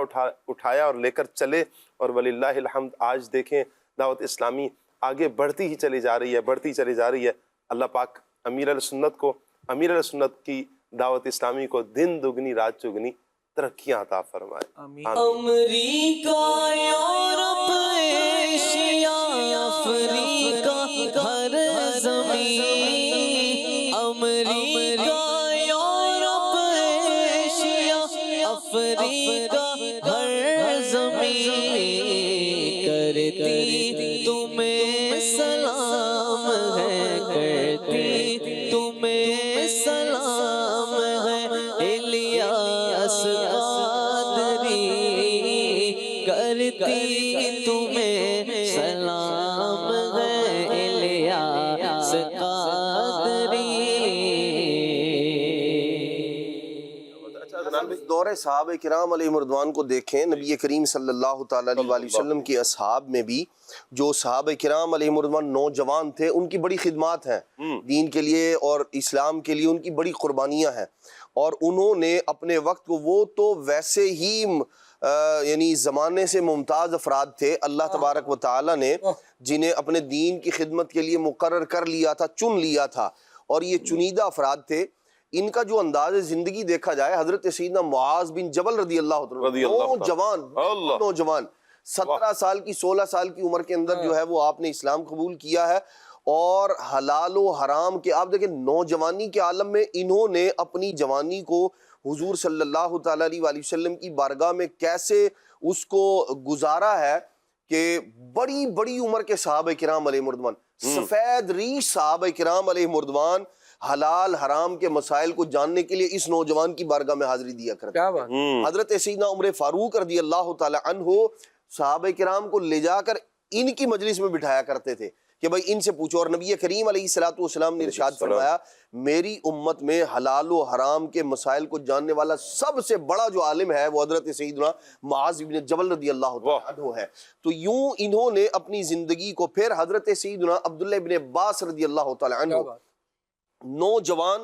اٹھایا اور لے کر چلے. اور وللہ الحمد آج دیکھیں دعوت اسلامی آگے بڑھتی ہی چلی جا رہی ہے. اللہ پاک امیر علیہ سنت کو، امیر علیہ سنت کی دعوت اسلامی کو دن دگنی رات چگنی ترقیاں عطا فرمائے. آمین. امریکہ، یورپ، ایشیا، افریقہ، ہر زمین. امریکہ، یورپ، ایشیا، افریقہ، ہر زمین کرتی تمہیں سلام ہے، کرتی تمہیں سلام ہے. الیاس قادری کرتی تمہیں سلام ہے، الیاس قادری. دور صحابہ کرام علیہ مردوان کو دیکھیں، نبی کریم صلی اللہ تعالیٰ علیہ وسلم کے اصحاب میں بھی جو صحابہ کرام علیہ مردوان نوجوان تھے ان کی بڑی خدمات ہیں دین کے لیے اور اسلام کے لیے، ان کی بڑی قربانیاں ہیں. اور انہوں نے اپنے وقت کو، وہ تو ویسے ہی یعنی زمانے سے ممتاز افراد تھے اللہ تبارک و تعالیٰ نے جنہیں اپنے دین کی خدمت کے لیے مقرر کر لیا تھا، چن لیا تھا. اور یہ چنیدہ افراد تھے. ان کا جو انداز زندگی دیکھا جائے، حضرت سیدنا معاذ بن جبل رضی اللہ عنہ، نوجوان 17 سال کی 16 سال کی عمر کے اندر جو ہے وہ آپ نے اسلام قبول کیا ہے. اور حلال و حرام کے، آپ دیکھیں نوجوانی کے عالم میں انہوں نے اپنی جوانی کو حضور صلی اللہ تعالیٰ علیہ وسلم کی بارگاہ میں کیسے اس کو گزارا ہے کہ بڑی بڑی عمر کے صحابہ کرام علیہ مردوان، سفید ریش صحابہ کرام علیہ مردوان حلال حرام کے مسائل کو جاننے کے لیے اس نوجوان کی بارگاہ میں حاضری دیا کرتے ہیں. حضرت سیدنا عمر فاروق رضی اللہ تعالی عنہ صحابہ کرام کو لے جا کر ان کی مجلس میں بٹھایا کرتے تھے کہ بھائی ان سے پوچھو. اور نبی کریم علیہ الصلوۃ والسلام نے ارشاد فرمایا میری امت میں حلال و حرام کے مسائل کو جاننے والا سب سے بڑا جو عالم ہے وہ حضرت سیدنا معاذ بن جبل رضی اللہ عنہ ہے. تو یوں انہوں نے اپنی زندگی کو پھر حضرت سیدنا عبداللہ بن عباس رضی اللہ تعالی عنہ، نوجوان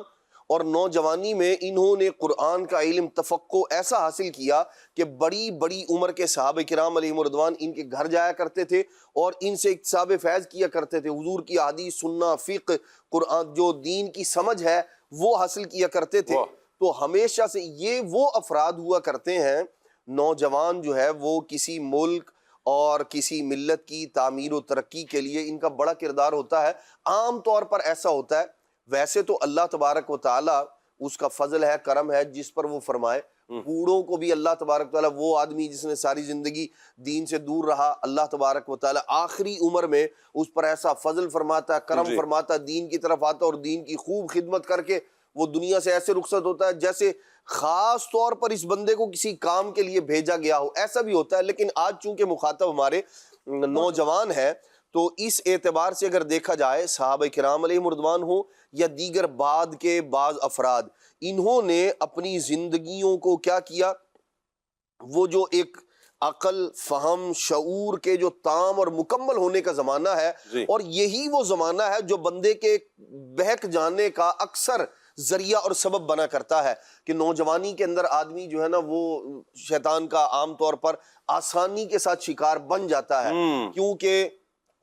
اور نوجوانی میں انہوں نے قرآن کا علم تفقہ ایسا حاصل کیا کہ بڑی بڑی عمر کے صحابہ کرام علیہ مردوان ان کے گھر جایا کرتے تھے اور ان سے اکتساب فیض کیا کرتے تھے. حضور کی احادیث سننا، فقہ، قرآن، جو دین کی سمجھ ہے وہ حاصل کیا کرتے تھے. تو ہمیشہ سے یہ وہ افراد ہوا کرتے ہیں نوجوان جو ہے وہ کسی ملک اور کسی ملت کی تعمیر و ترقی کے لیے ان کا بڑا کردار ہوتا ہے. عام طور پر ایسا ہوتا ہے. ویسے تو اللہ تبارک و تعالیٰ اس کا فضل ہے، کرم ہے جس پر وہ فرمائے. بوڑھوں کو بھی اللہ تبارک و تعالیٰ، وہ آدمی جس نے ساری زندگی دین سے دور رہا، اللہ تبارک و تعالیٰ آخری عمر میں اس پر ایسا فضل فرماتا ہے، کرم فرماتا ہے، دین کی طرف آتا اور دین کی خوب خدمت کر کے وہ دنیا سے ایسے رخصت ہوتا ہے جیسے خاص طور پر اس بندے کو کسی کام کے لیے بھیجا گیا ہو. ایسا بھی ہوتا ہے. لیکن آج چونکہ مخاطب ہمارے نوجوان ہے تو اس اعتبار سے اگر دیکھا جائے صحابہ کرام علیہم رضوان ہوں یا دیگر بعد کے بعض افراد، انہوں نے اپنی زندگیوں کو کیا کیا، وہ جو ایک عقل، فہم، شعور کے جو تام اور مکمل ہونے کا زمانہ ہے، اور یہی وہ زمانہ ہے جو بندے کے بہک جانے کا اکثر ذریعہ اور سبب بنا کرتا ہے کہ نوجوانی کے اندر آدمی جو ہے نا وہ شیطان کا عام طور پر آسانی کے ساتھ شکار بن جاتا ہے، کیونکہ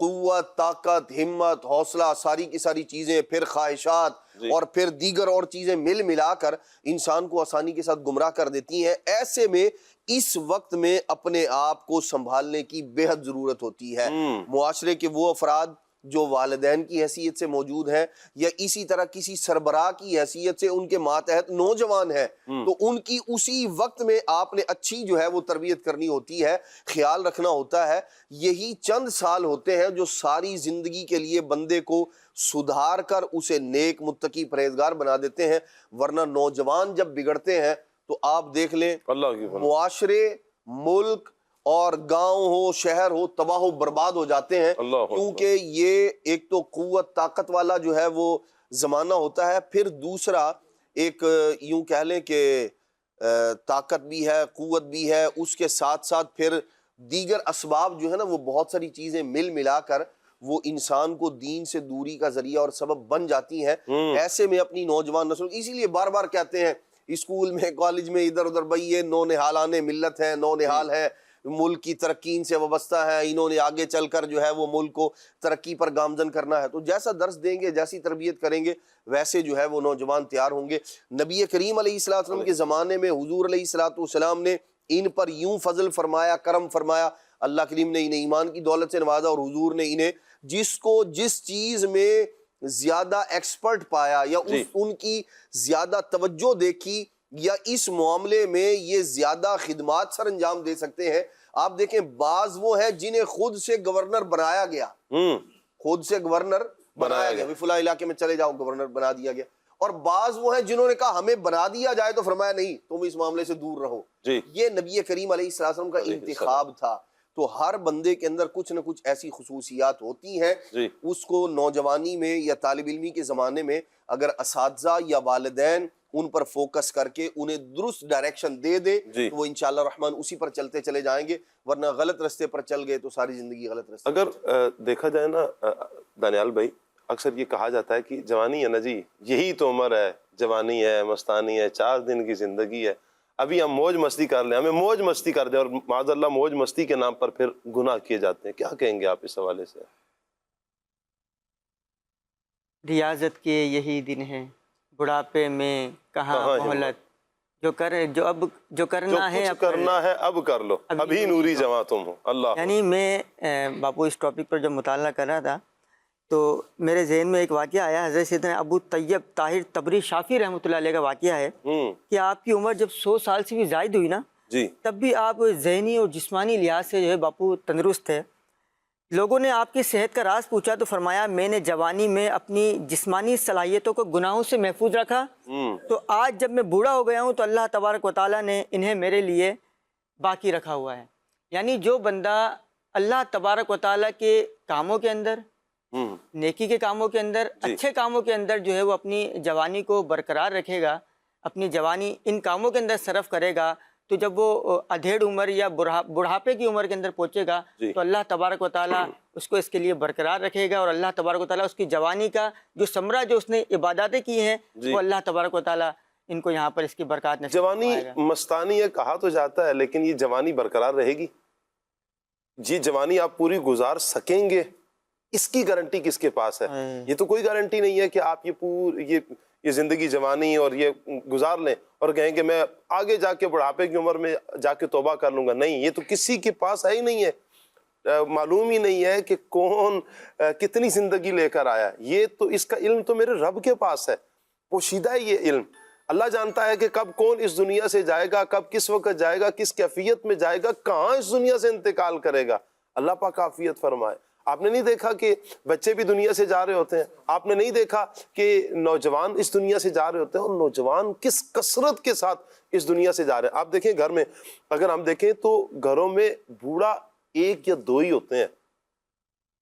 قوت، طاقت، ہمت، حوصلہ، ساری کی ساری چیزیں، پھر خواہشات اور پھر دیگر اور چیزیں مل ملا کر انسان کو آسانی کے ساتھ گمراہ کر دیتی ہیں. ایسے میں اس وقت میں اپنے آپ کو سنبھالنے کی بے حد ضرورت ہوتی ہے. معاشرے کے وہ افراد جو والدین کی حیثیت سے موجود ہیں یا اسی طرح کسی سربراہ کی حیثیت سے ان کے ماتحت نوجوان ہیں، تو ان کی اسی وقت میں آپ نے اچھی جو ہے وہ تربیت کرنی ہوتی ہے، خیال رکھنا ہوتا ہے. یہی چند سال ہوتے ہیں جو ساری زندگی کے لیے بندے کو سدھار کر اسے نیک، متقی، پرہیزگار بنا دیتے ہیں. ورنہ نوجوان جب بگڑتے ہیں تو آپ دیکھ لیں معاشرے، ملک اور گاؤں ہو، شہر ہو، تباہ و برباد ہو جاتے ہیں، کیونکہ یہ ایک تو قوت، طاقت والا جو ہے وہ زمانہ ہوتا ہے. پھر دوسرا ایک یوں کہہ لیں کہ طاقت بھی ہے، قوت بھی ہے، اس کے ساتھ ساتھ پھر دیگر اسباب جو ہے نا وہ بہت ساری چیزیں مل ملا کر وہ انسان کو دین سے دوری کا ذریعہ اور سبب بن جاتی ہیں. ایسے میں اپنی نوجوان نسل، اسی لیے بار بار کہتے ہیں اسکول میں، کالج میں، ادھر ادھر، بھائی یہ نو نہالان ملت ہے، نو نہال ہے، ملک کی ترقی ان سے وابستہ ہے، انہوں نے آگے چل کر جو ہے وہ ملک کو ترقی پر گامزن کرنا ہے. تو جیسا درس دیں گے، جیسی تربیت کریں گے، ویسے جو ہے وہ نوجوان تیار ہوں گے. نبی کریم علیہ السلام کے زمانے میں حضور علیہ السلام نے ان پر یوں فضل فرمایا، کرم فرمایا. اللہ کریم نے انہیں ایمان کی دولت سے نوازا، اور حضور نے انہیں جس کو جس چیز میں زیادہ ایکسپرٹ پایا یا ان کی زیادہ توجہ دیکھی یا اس معاملے میں یہ زیادہ خدمات سر انجام دے سکتے ہیں. آپ دیکھیں بعض وہ ہیں جنہیں خود سے گورنر بنایا گیا، خود سے گورنر بنایا گیا، فلاں علاقے میں چلے جاؤ، گورنر بنا دیا گیا. اور بعض وہ ہیں جنہوں نے کہا ہمیں بنا دیا جائے تو فرمایا نہیں، تم اس معاملے سے دور رہو. یہ نبی کریم علیہ السلام کا انتخاب تھا. تو ہر بندے کے اندر کچھ نہ کچھ ایسی خصوصیات ہوتی ہیں. اس کو نوجوانی میں یا طالب علمی کے زمانے میں اگر اساتذہ یا والدین ان پر فوکس کر کے انہیں درست ڈائریکشن دے دے تو وہ انشاءاللہ الرحمن اسی پر چلتے چلے جائیں گے. ورنہ غلط رستے پر چل گئے تو ساری زندگی غلط رستے. اگر دیکھا جائے نا دانیال بھائی، اکثر یہ کہا جاتا ہے کہ جوانی ہے نا جی، یہی تو عمر ہے، جوانی ہے، مستانی ہے، 4 دن کی زندگی ہے، ابھی ہم موج مستی کر لیں، ہمیں موج مستی کر دیں، اور معاذ اللہ موج مستی کے نام پر پھر گناہ کیے جاتے ہیں. کیا کہیں گے آپ اس حوالے سے؟ ریاضت کے یہی دن ہیں، بڑھاپے میں کہاں مہلت، جو کرنا ہے اب کر لو، ابھی نوری جواں تم ہو. اللہ، یعنی میں باپو اس ٹاپک پر جب مطالعہ کر رہا تھا تو میرے ذہن میں ایک واقعہ آیا. حضرت سیدنا ابو طیب طاہر تبری شافی رحمۃ اللہ علیہ کا واقعہ ہے کہ آپ کی عمر جب 100 سال سے بھی زائد ہوئی نا، تب بھی آپ ذہنی اور جسمانی لحاظ سے جو ہے باپو تندرست تھے. لوگوں نے آپ کی صحت کا راز پوچھا تو فرمایا میں نے جوانی میں اپنی جسمانی صلاحیتوں کو گناہوں سے محفوظ رکھا، تو آج جب میں بوڑھا ہو گیا ہوں تو اللہ تبارک و تعالیٰ نے انہیں میرے لیے باقی رکھا ہوا ہے. یعنی جو بندہ اللہ تبارک و تعالیٰ کے کاموں کے اندر، نیکی کے کاموں کے اندر، اچھے کاموں کے اندر جو ہے وہ اپنی جوانی کو برقرار رکھے گا، اپنی جوانی ان کاموں کے اندر صرف کرے گا، تو جب وہ ادھیڑ عمر یا بڑھاپے کی عمر کے اندر پہنچے گا تو اللہ تبارک و تعالیٰ اس کو اس کے لیے برقرار رکھے گا، اور اللہ تبارک و تعالیٰ اس کی جوانی کا جو ثمرہ جو اس نے عباداتیں کی ہیں وہ اللہ تبارک و تعالیٰ ان کو یہاں پر اس کی برکات نصیب جوانی مستانی ہے کہا تو جاتا ہے، لیکن یہ جوانی برقرار رہے گی؟ یہ جوانی آپ پوری گزار سکیں گے؟ اس کی گارنٹی کس کے پاس ہے؟ یہ تو کوئی گارنٹی نہیں ہے کہ آپ یہ یہ زندگی جوانی اور یہ گزار لیں اور کہیں کہ میں آگے جا کے بڑھاپے کی عمر میں جا کے توبہ کر لوں گا. نہیں، یہ تو کسی کے پاس ہے ہی نہیں ہے. معلوم ہی نہیں ہے کہ کون کتنی زندگی لے کر آیا. یہ تو اس کا علم تو میرے رب کے پاس ہے، پوشیدہ ہے یہ علم. اللہ جانتا ہے کہ کب کون اس دنیا سے جائے گا، کب کس وقت جائے گا، کس کیفیت میں جائے گا، کہاں اس دنیا سے انتقال کرے گا. اللہ پاک عافیت فرمائے. آپ نے نہیں دیکھا کہ بچے بھی دنیا سے جا رہے ہوتے ہیں؟ آپ نے نہیں دیکھا کہ نوجوان اس دنیا سے جا رہے ہوتے ہیں؟ اور نوجوان کس کثرت کے ساتھ اس دنیا سے جا رہے ہیں. آپ دیکھیں گھر میں، اگر ہم دیکھیں تو گھروں میں بوڑھا ایک یا دو ہی ہوتے ہیں،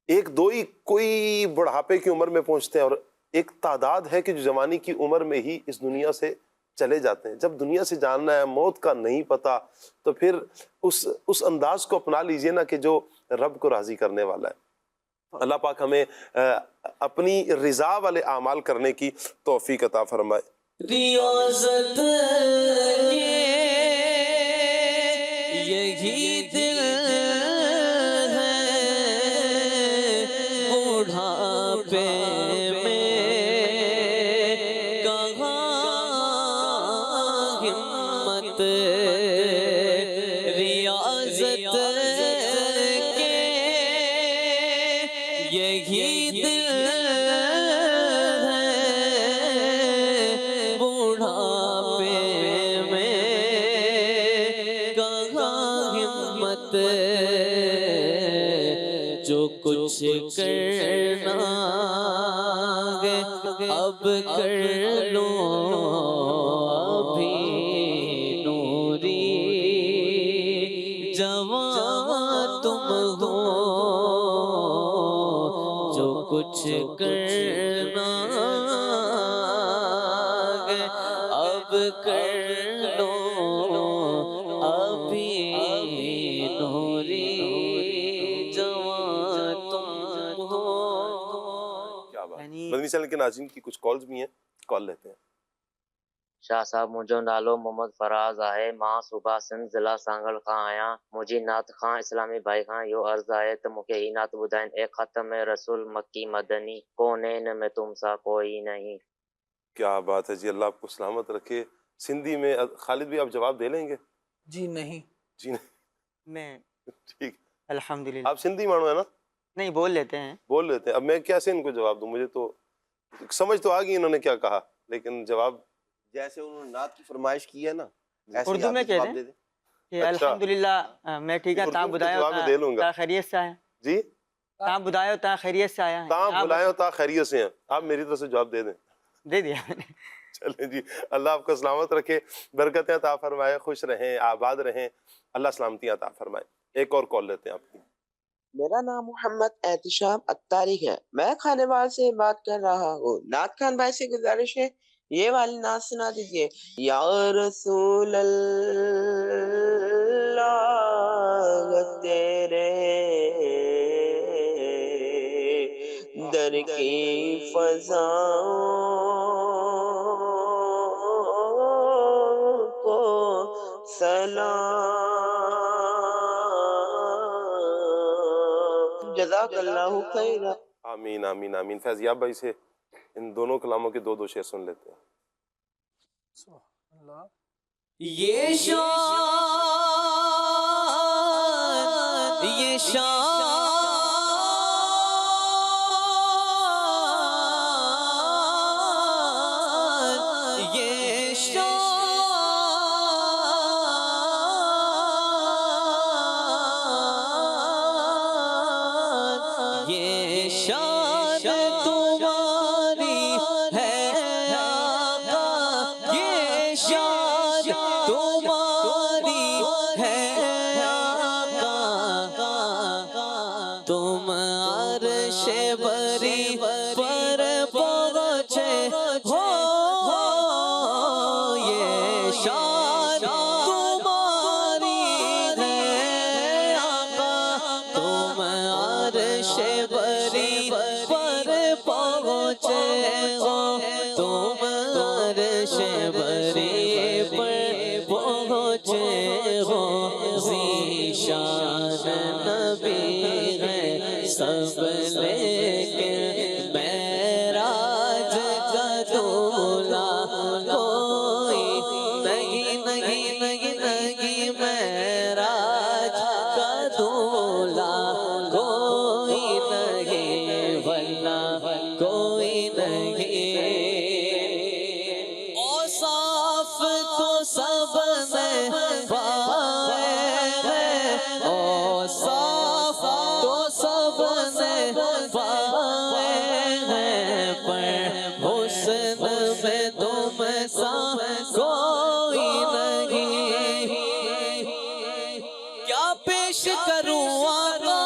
ایک دو ہی کوئی بڑھاپے کی عمر میں پہنچتے ہیں، اور ایک تعداد ہے کہ جو جوانی کی عمر میں ہی اس دنیا سے چلے جاتے ہیں. جب دنیا سے جاننا ہے، موت کا نہیں پتا، تو پھر اس انداز کو اپنا لیجئے نا کہ جو رب کو راضی کرنے والا ہے. اللہ پاک ہمیں اپنی رضا والے اعمال کرنے کی توفیق عطا فرمائے. ریاضت یہی دل ہے بڑھاپے میں کہاں ہمت. ریاضت یہی دل ہے بڑھاپے میں کہاں ہمت. جو کچھ کرنا ہے اب کر لو ابھی نوری جوان تم ہو. جو کچھ کرنا ہے اب کر لو ابھی نوری جوان تم ہو. کیا بات. مدنی چینل کے ناظرین کی کچھ کالز بھی ہیں، کال لیتے ہیں. شاہ صاحب مجھو نالو محمد فراز آئے، ماں صوبہ سندھ ضلع سانگل خان آیا. مجھے نعت خان اسلامی بھائی خان یو عرض آئے تو مکہ ہی نعت بدائن. ایک ختم رسول مکی مدنی، کونین میں تم سا کوئی نہیں. کیا بات ہے جی، اللہ آپ کو سلامت رکھے. سندھی میں خالد بھی آپ جواب دے لیں گے؟ جی نہیں. جی نہیں، میں ٹھیک. الحمدللہ. آپ سندھی مانو ہے نا؟ نہیں، بول لیتے ہیں. بول لیتے ہیں. اب میں کیسے ان کو جواب دوں؟ مجھے تو سمجھ تو آ گئی انہوں نے کیا کہا، لیکن جواب جیسے انہوں نے نعت کی فرمائش کی ہے نا، ایسے اردو میں کہتے ہیں کہ الحمدللہ میں ٹھیک ہے. تاں بدایو تا خیریت سے آیا. جی، تاں بدایو تا خیریت سے آیا. تاں بلائیں تا خیریت سے ہیں. آپ میری طرف سے جواب دے دیں. دے دیا میں نے. چلیں جی، اللہ آپ کو سلامت رکھے، برکتیں عطا فرمائے، خوش رہیں، آباد رہیں، اللہ سلامتی عطا فرمائے. ایک اور کال لیتے ہیں آپ کی. میرا نام محمد احتشام اتاری ہے، میں کھانے وال سے بات کر رہا ہوں. نعت خان بھائی سے گزارش ہے یہ والی نعت سنا دیجئے. یا رسول اللہ تیرے در کی فضاؤں کو سلام. جزاک اللہ خیر. آمین آمین آمین. فیضیاب بھائی سے ان دونوں کلاموں کے دو شعر سن لیتے ہیں. سبحان اللہ. یہ شان یہ شان یہ شان یہ شان تمہاری ہے آقا. یہ شان تمہاری ہے آقا. تم عرش بری پر پہنچے ہو. یہ شان تمہاری ہے آقا. تم عرش بری پر پہنچے ہو. تم عرش بری پر پہنچے ہو. ذیشان نبی ہے سب لیکن میں ورنہ کوئی نہیں، اوصاف تو سب نے پائے ہیں، اوصاف تو سب نے پائے ہیں، پر حسن میں تم سا کوئی نہیں، کیا پیش کروں آقا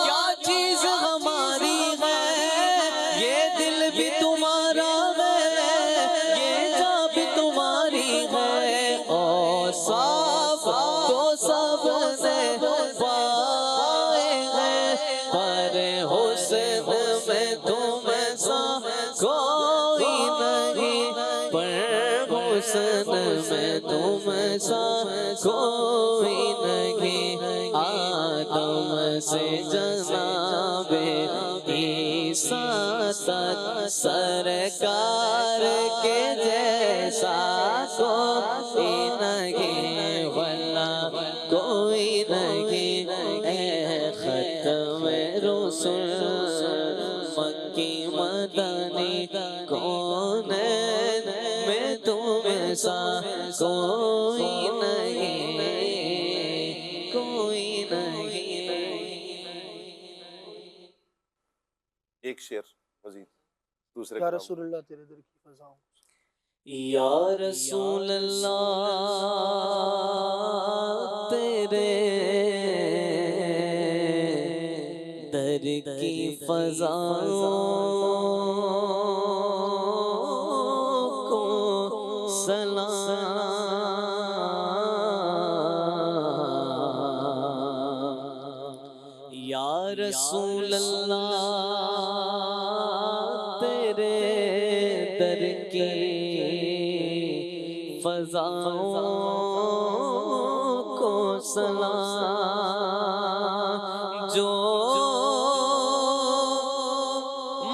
کیا چیز ہماری ہے، یہ دل بھی تمہارا ہے، یہ جاں بھی تمہاری ہے، اوصاف تو سب نے پائے ہیں، پر حسن میں تم سا کوئی نہیں، پر حسن میں تم سا کوئی نہیں، آدم سے جناب عیسیٰ تک سرکار کے جیسا کوئی نہیں، ورنہ کوئی نہیں، اے ختم رسول مکی مدنی کونین میں تم سا کوئی نہیں، کوئی نہیں۔ ایک شعر مزید دوسرے یا کلام۔ رسول اللہ تیرے در کی فضاؤں یا رسول اللہ تیرے در کی فضاؤں کو سلام، یا رسول اللہ تیرے در کی فضاؤں کو سلام، جو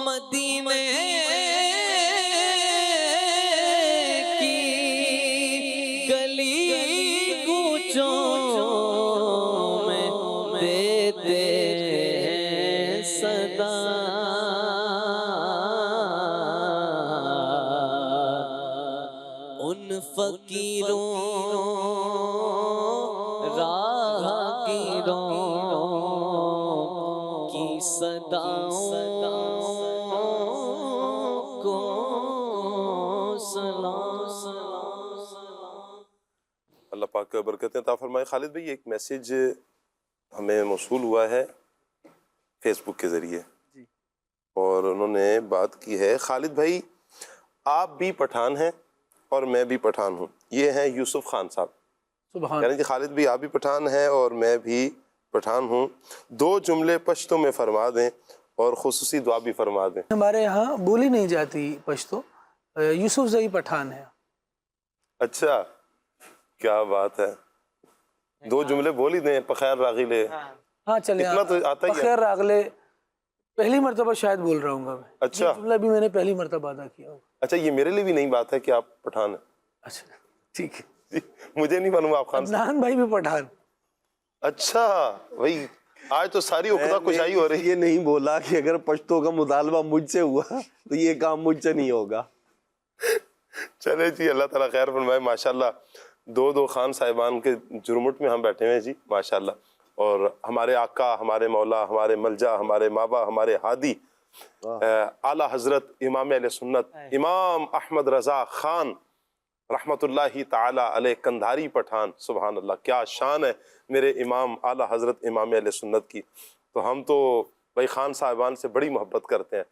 مدینے کی گلی کوچوں میں دیتے ہیں صدا، ان فقیروں راہگیروں کی صداؤں کو سلام۔ اللہ پاک کا برکتیں عطا فرمائے۔ خالد بھائی ایک میسیج ہمیں موصول ہوا ہے فیس بک کے ذریعے، اور انہوں نے بات کی ہے، خالد بھائی آپ بھی پٹھان ہیں اور میں بھی پٹھان ہوں، یہ ہیں یوسف خان صاحب، سبحان یعنی کہ خالد بھی آپ بھی پٹھان ہیں اور میں بھی پٹھان ہوں، دو جملے پشتو میں فرما دیں اور خصوصی دعا بھی فرما دیں۔ ہمارے یہاں بولی نہیں جاتی پشتو، یوسف زئی پٹھان ہے۔ اچھا کیا بات ہے، دو جملے بول ہی دیں، پخیر راغلے، ہاں چلیں، اتنا تو آتا ہی ہے۔ بخیر راغلے پہلی مرتبہ شاید بول رہا ہوں گا میں، اچھا یہ جملہ بھی میں نے پہلی مرتبہ ادا کیا ہوگا۔ اچھا، یہ میرے لیے بھی نئی بات ہے کہ آپ پٹھان ہیں، اچھا ٹھیک ہے، مجھے نہیں معلوم آپ خان صاحب۔ عدنان بھائی بھی پٹھان۔ اچھا بھائی آج تو ساری عقدہ کشائی ہو رہی ہے۔ یہ نہیں بولا کہ اگر پشتو کا مطالبہ مجھ سے ہوا تو یہ کام مجھ سے نہیں ہوگا۔ چلے جی، اللہ تعالیٰ خیر فرمائے۔ ماشاءاللہ دو خان صاحبان کے جرمٹ میں ہم بیٹھے ہوئے ہیں جی، ماشاءاللہ، اور ہمارے آقا، ہمارے مولا، ہمارے ملجا، ہمارے مابا، ہمارے ہادی اعلیٰ حضرت امام اہل سنت امام احمد رضا خان رحمت اللہ تعالی علیہ کندھاری پٹھان، سبحان اللہ، کیا شان ہے میرے امام اعلیٰ حضرت امام اہل سنت کی۔ تو ہم تو بھائی خان صاحبان سے بڑی محبت کرتے ہیں،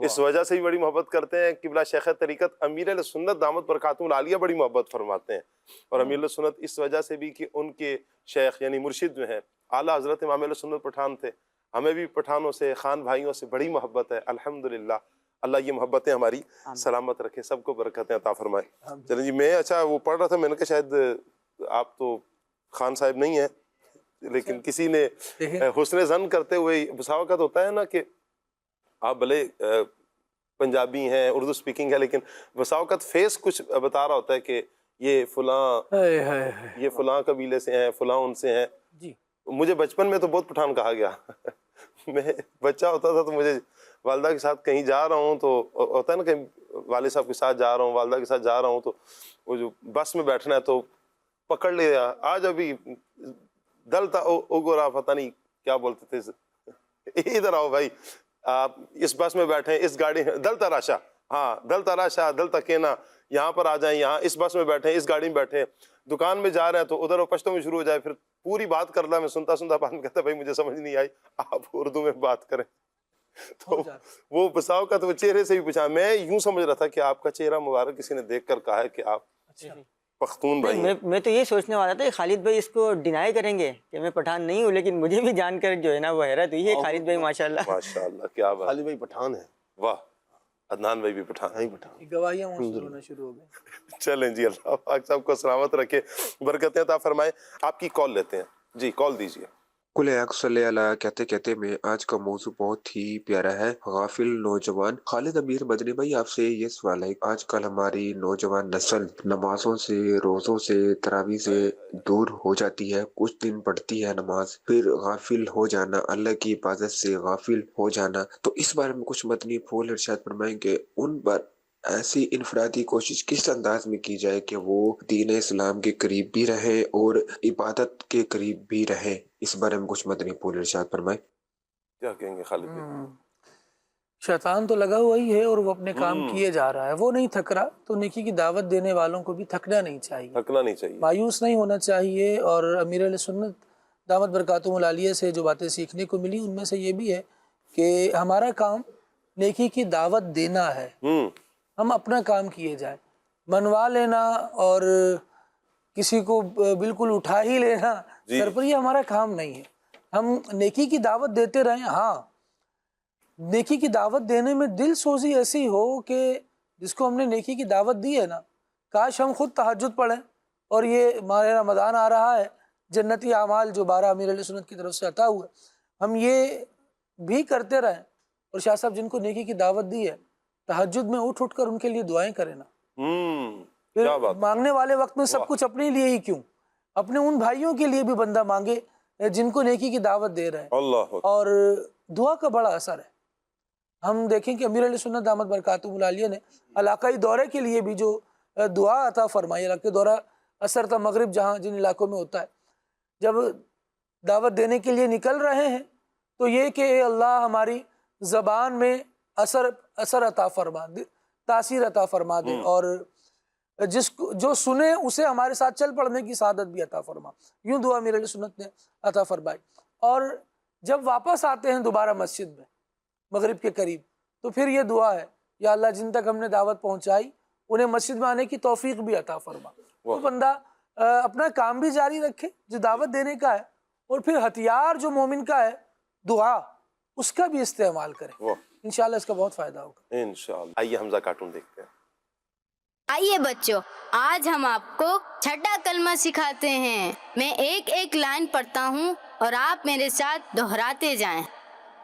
اس وجہ سے ہی بڑی محبت کرتے ہیں، قبلہ شیخ طریقت امیر اہل سنت دامت برکاتہم العالیہ بڑی محبت فرماتے ہیں، اور امیر اہل سنت اس وجہ سے بھی کہ ان کے شیخ یعنی مرشد جو ہیں اعلیٰ حضرت امام اہل سنت پٹھان تھے۔ ہمیں بھی پٹھانوں سے، خان بھائیوں سے بڑی محبت ہے، الحمدللہ۔ اللہ یہ محبتیں ہماری سلامت رکھے، سب کو برکتیں عطا فرمائے۔ چلیں جی، میں اچھا وہ پڑھ رہا تھا، میں نے کہا شاید آپ تو خان صاحب نہیں ہیں، لیکن کسی نے حسن ظن کرتے ہوئے، بسا اوقات ہوتا ہے نا کہ آپ بھلے پنجابی ہیں، اردو سپیکنگ ہے، لیکن بسا اوقات فیس کچھ بتا رہا ہوتا ہے کہ یہ فلاں قبیلے سے ہیں، فلاں ان سے ہیں۔ جی مجھے بچپن میں تو بہت پٹھان کہا گیا میں بچہ ہوتا تھا تو مجھے والدہ کے ساتھ کہیں جا رہا ہوں تو ہوتا ہے نا کہیں والد صاحب کے ساتھ جا رہا ہوں، والدہ کے ساتھ جا رہا ہوں، تو وہ جو بس میں بیٹھنا ہے تو پکڑ لیا، آج ابھی دلتا اوگورا پتہ نہیں کیا بولتے تھے، ادھر آؤ بھائی، آپ اس بس میں بیٹھیں، اس گاڑی دلتا راشا، ہاں دلتا راشا، دلتا کینا، یہاں پر آ جائیں، یہاں اس بس میں بیٹھیں، اس گاڑی میں بیٹھیں، دکان میں جا رہے ہیں تو ادھر وہ پشتو میں شروع ہو جائے، پھر پوری بات کر رہا، میں سنتا سنتا بعد میں کہتا بھائی مجھے سمجھ نہیں آئی، آپ اردو میں بات کریں۔ تو وہ بساؤ کا تو وہ چہرے سے بھی پوچھا، میں یوں سمجھ رہا تھا کہ آپ کا چہرہ مبارک کسی نے دیکھ کر کہا ہے کہ آپ پختون بھائی ہیں۔ میں تو یہ سوچنے والا تھا کہ خالد بھائی اس کو ڈینائی کریں گے کہ میں پٹھان نہیں ہوں، لیکن مجھے بھی جان کر جو ہے نا وہ حیرت ہوئی ہے، خالد بھائی ماشاءاللہ ماشاءاللہ کیا بات، خالد بھائی پٹھان ہے، واہ، عدنان بھائی بھی پٹھان ہیں۔ گواہیاں موصول ہونا شروع ہو گئی۔ چلیں جی، اللہ پاک صاحب کو سلامت رکھے، برکتیں عطا فرمائے۔ آپ کی کال لیتے ہیں جی، کال دیجیے۔ کل حق صلی اللہ کہتے کہتے میں آج کا موضوع بہت ہی پیارا ہے، غافل نوجوان۔ خالد امیر مدنی بھائی آپ سے یہ سوال ہے، آج کل ہماری نوجوان نسل نمازوں سے، روزوں سے، تراویح سے دور ہو جاتی ہے، کچھ دن پڑھتی ہے نماز، پھر غافل ہو جانا، اللہ کی عبادت سے غافل ہو جانا، تو اس بارے میں کچھ مدنی پھول ارشاد فرمائیں کہ ان پر ایسی انفرادی کوشش کس انداز میں کی جائے کہ وہ دین اسلام کے قریب بھی رہے اور عبادت کے قریب بھی رہے، اس بارے میں کچھ مدنی پھول ارشاد فرمائے۔ کیا کہیں گے خالد بھائی؟ شیطان تو لگا ہوا ہی ہے اور وہ اپنے کام کیے جا رہا ہے، وہ نہیں تھک رہا، تو نیکی کی دعوت دینے والوں کو بھی تھکنا نہیں چاہیے، تھکنا نہیں چاہیے، مایوس نہیں ہونا چاہیے۔ اور امیر علیہ سنت دامت برکاتہم العالیہ سے جو باتیں سیکھنے کو ملی ان میں سے یہ بھی ہے کہ ہمارا کام نیکی کی دعوت دینا ہے، ہم اپنا کام کیے جائیں، منوا لینا اور کسی کو بالکل اٹھا ہی لینا سر پر، یہ ہمارا کام نہیں ہے۔ ہم نیکی کی دعوت دیتے رہیں، ہاں نیکی کی دعوت دینے میں دل سوزی ایسی ہو کہ جس کو ہم نے نیکی کی دعوت دی ہے نا، کاش ہم خود تہجد پڑھیں، اور یہ ماہ رمضان آ رہا ہے، جنتی اعمال جو 12 امیر علیہ سنت کی طرف سے عطا ہوا، ہم یہ بھی کرتے رہیں، اور شاہ صاحب جن کو نیکی کی دعوت دی ہے تہجد میں اٹھ کر ان کے لیے دعائیں کریں نا، پھر مانگنے والے وقت میں سب کچھ اپنے لیے ہی کیوں، اپنے ان بھائیوں کے لیے بھی بندہ مانگے جن کو نیکی کی دعوت دے رہے ہیں، اور دعا کا بڑا اثر ہے۔ ہم دیکھیں کہ امیر علیہ سنت دامت برکاتہم العالیہ نے علاقائی دورے کے لیے بھی جو دعا عطا فرمائی، علاقائی دورہ اثر تا مغرب جہاں جن علاقوں میں ہوتا ہے، جب دعوت دینے کے لیے نکل رہے ہیں تو یہ کہ اے اللہ ہماری زبان میں اثر عطا فرما دے، تاثیر عطا فرما دے، اور جو سنے اسے ہمارے ساتھ چل پڑنے کی سعادت بھی عطا فرما، یوں دعا امیر علیہ سنت نے عطا فرمائی۔ اور جب واپس آتے ہیں دوبارہ مسجد میں مغرب کے قریب، تو پھر یہ دعا ہے، یا اللہ جن تک ہم نے دعوت پہنچائی انہیں مسجد میں آنے کی توفیق بھی عطا فرما۔ تو بندہ اپنا کام بھی جاری رکھے جو دعوت دینے کا ہے، اور پھر ہتھیار جو مومن کا ہے دعا، اس کا بھی استعمال کرے، انشاءاللہ اس کا بہت فائدہ ہوگا انشاءاللہ۔ آئیے حمزہ کارٹون دیکھتے ہیں۔ آئیے بچوں، آج ہم آپ کو چھٹا کلمہ سکھاتے ہیں۔ میں ایک ایک لائن پڑھتا ہوں اور آپ میرے ساتھ دہراتے جائیں۔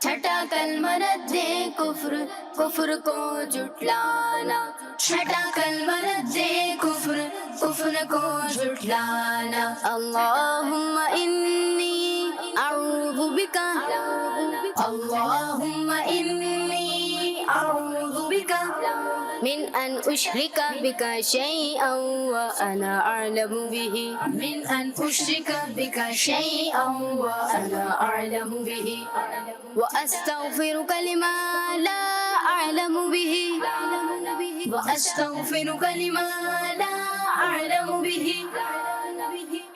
چھٹا کلمہ ردے کفر، کفر کو جھٹلانا، چھٹا کلمہ ردے کفر، کفر کو جھٹلانا۔ اللہم انی اعوذ بک، اللہم انی اعوذ بک من ان اشرک بک شیئا وانا اعلم به، من ان اشرک بک شیئا وانا اعلم به، واستغفرک لما لا اعلم به، واستغفرک لما لا اعلم به،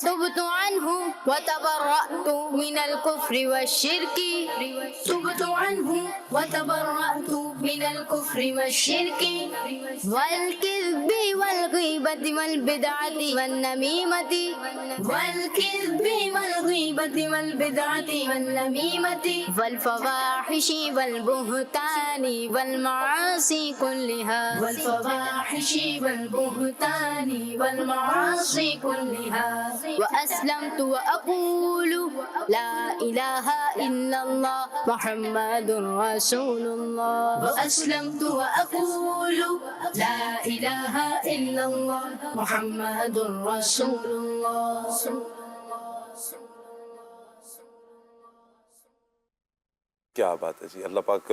تبت عنه وتبرأت من الكفر والشرك، تبت عنه وتبرأت من الكفر والشرك والكذب والغيبة والبدعة والنميمة، والكذب والغيبة والبدعة والنميمة والفواحش والبهتان والمعاصي كلها، والفواحش والبهتان والمعاصي كلها، وأسلمت وأقول لا إله إلا الله محمد رسول الله، وأسلمت وأقول لا إله إلا الله محمد رسول الله۔ کیا بات ہے جی، اللہ پاک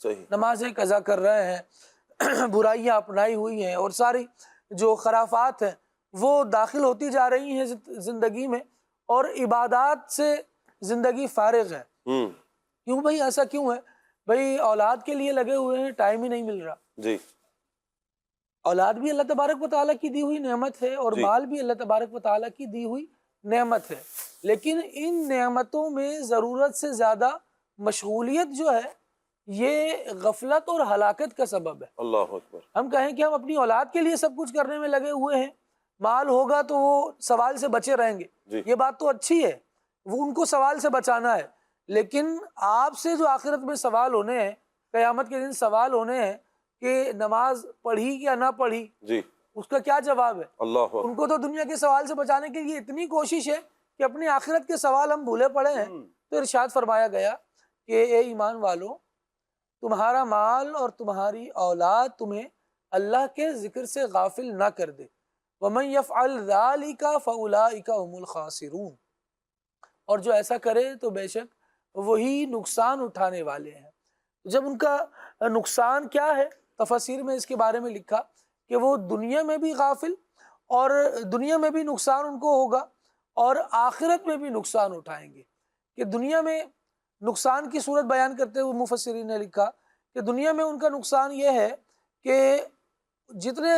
صحیح. نمازیں قضا کر رہے ہیں، برائیاں اپنائی ہوئی ہیں، اور ساری جو خرافات ہیں وہ داخل ہوتی جا رہی ہیں زندگی میں، اور عبادات سے زندگی فارغ ہے. کیوں بھائی؟ ایسا کیوں ہے بھائی؟ اولاد کے لیے لگے ہوئے ہیں، ٹائم ہی نہیں مل رہا. جی. اولاد بھی اللہ تبارک و تعالیٰ کی دی ہوئی نعمت ہے، اور جی. مال بھی اللہ تبارک و تعالیٰ کی دی ہوئی نعمت ہے، لیکن ان نعمتوں میں ضرورت سے زیادہ مشغولیت جو ہے یہ غفلت اور ہلاکت کا سبب ہے. اللہ اکبر. ہم کہیں کہ ہم اپنی اولاد کے لیے سب کچھ کرنے میں لگے ہوئے ہیں، مال ہوگا تو وہ سوال سے بچے رہیں گے. جی. یہ بات تو اچھی ہے، وہ ان کو سوال سے بچانا ہے، لیکن آپ سے جو آخرت میں سوال ہونے ہیں، قیامت کے دن سوال ہونے ہیں کہ نماز پڑھی یا نہ پڑھی، جی. اس کا کیا جواب ہے؟ اللہ اکبر. ان کو تو دنیا کے سوال سے بچانے کے لیے اتنی کوشش ہے کہ اپنی آخرت کے سوال ہم بھولے پڑے ہیں. تو ارشاد فرمایا گیا کہ اے ایمان والو، تمہارا مال اور تمہاری اولاد تمہیں اللہ کے ذکر سے غافل نہ کر دے. وَمَن يَفْعَلْ ذَلِكَ فَأُولَٰئِكَ هُمُ الْخَاسِرُونَ. اور جو ایسا کرے تو بے شک وہی نقصان اٹھانے والے ہیں. جب ان کا نقصان کیا ہے، تفسیر میں اس کے بارے میں لکھا کہ وہ دنیا میں بھی غافل، اور دنیا میں بھی نقصان ان کو ہوگا، اور آخرت میں بھی نقصان اٹھائیں گے. کہ دنیا میں نقصان کی صورت بیان کرتے ہوئے مفسرین نے لکھا کہ دنیا میں ان کا نقصان یہ ہے کہ جتنے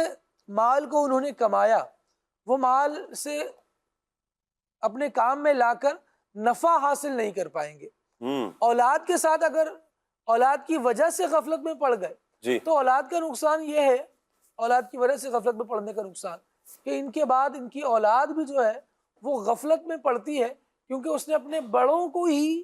مال کو انہوں نے کمایا، وہ مال سے اپنے کام میں لا کر نفع حاصل نہیں کر پائیں گے. اولاد کے ساتھ اگر اولاد کی وجہ سے غفلت میں پڑ گئے جی. تو اولاد کا نقصان یہ ہے، اولاد کی وجہ سے غفلت میں پڑنے کا نقصان، کہ ان کے بعد ان کی اولاد بھی جو ہے وہ غفلت میں پڑتی ہے، کیونکہ اس نے اپنے بڑوں کو ہی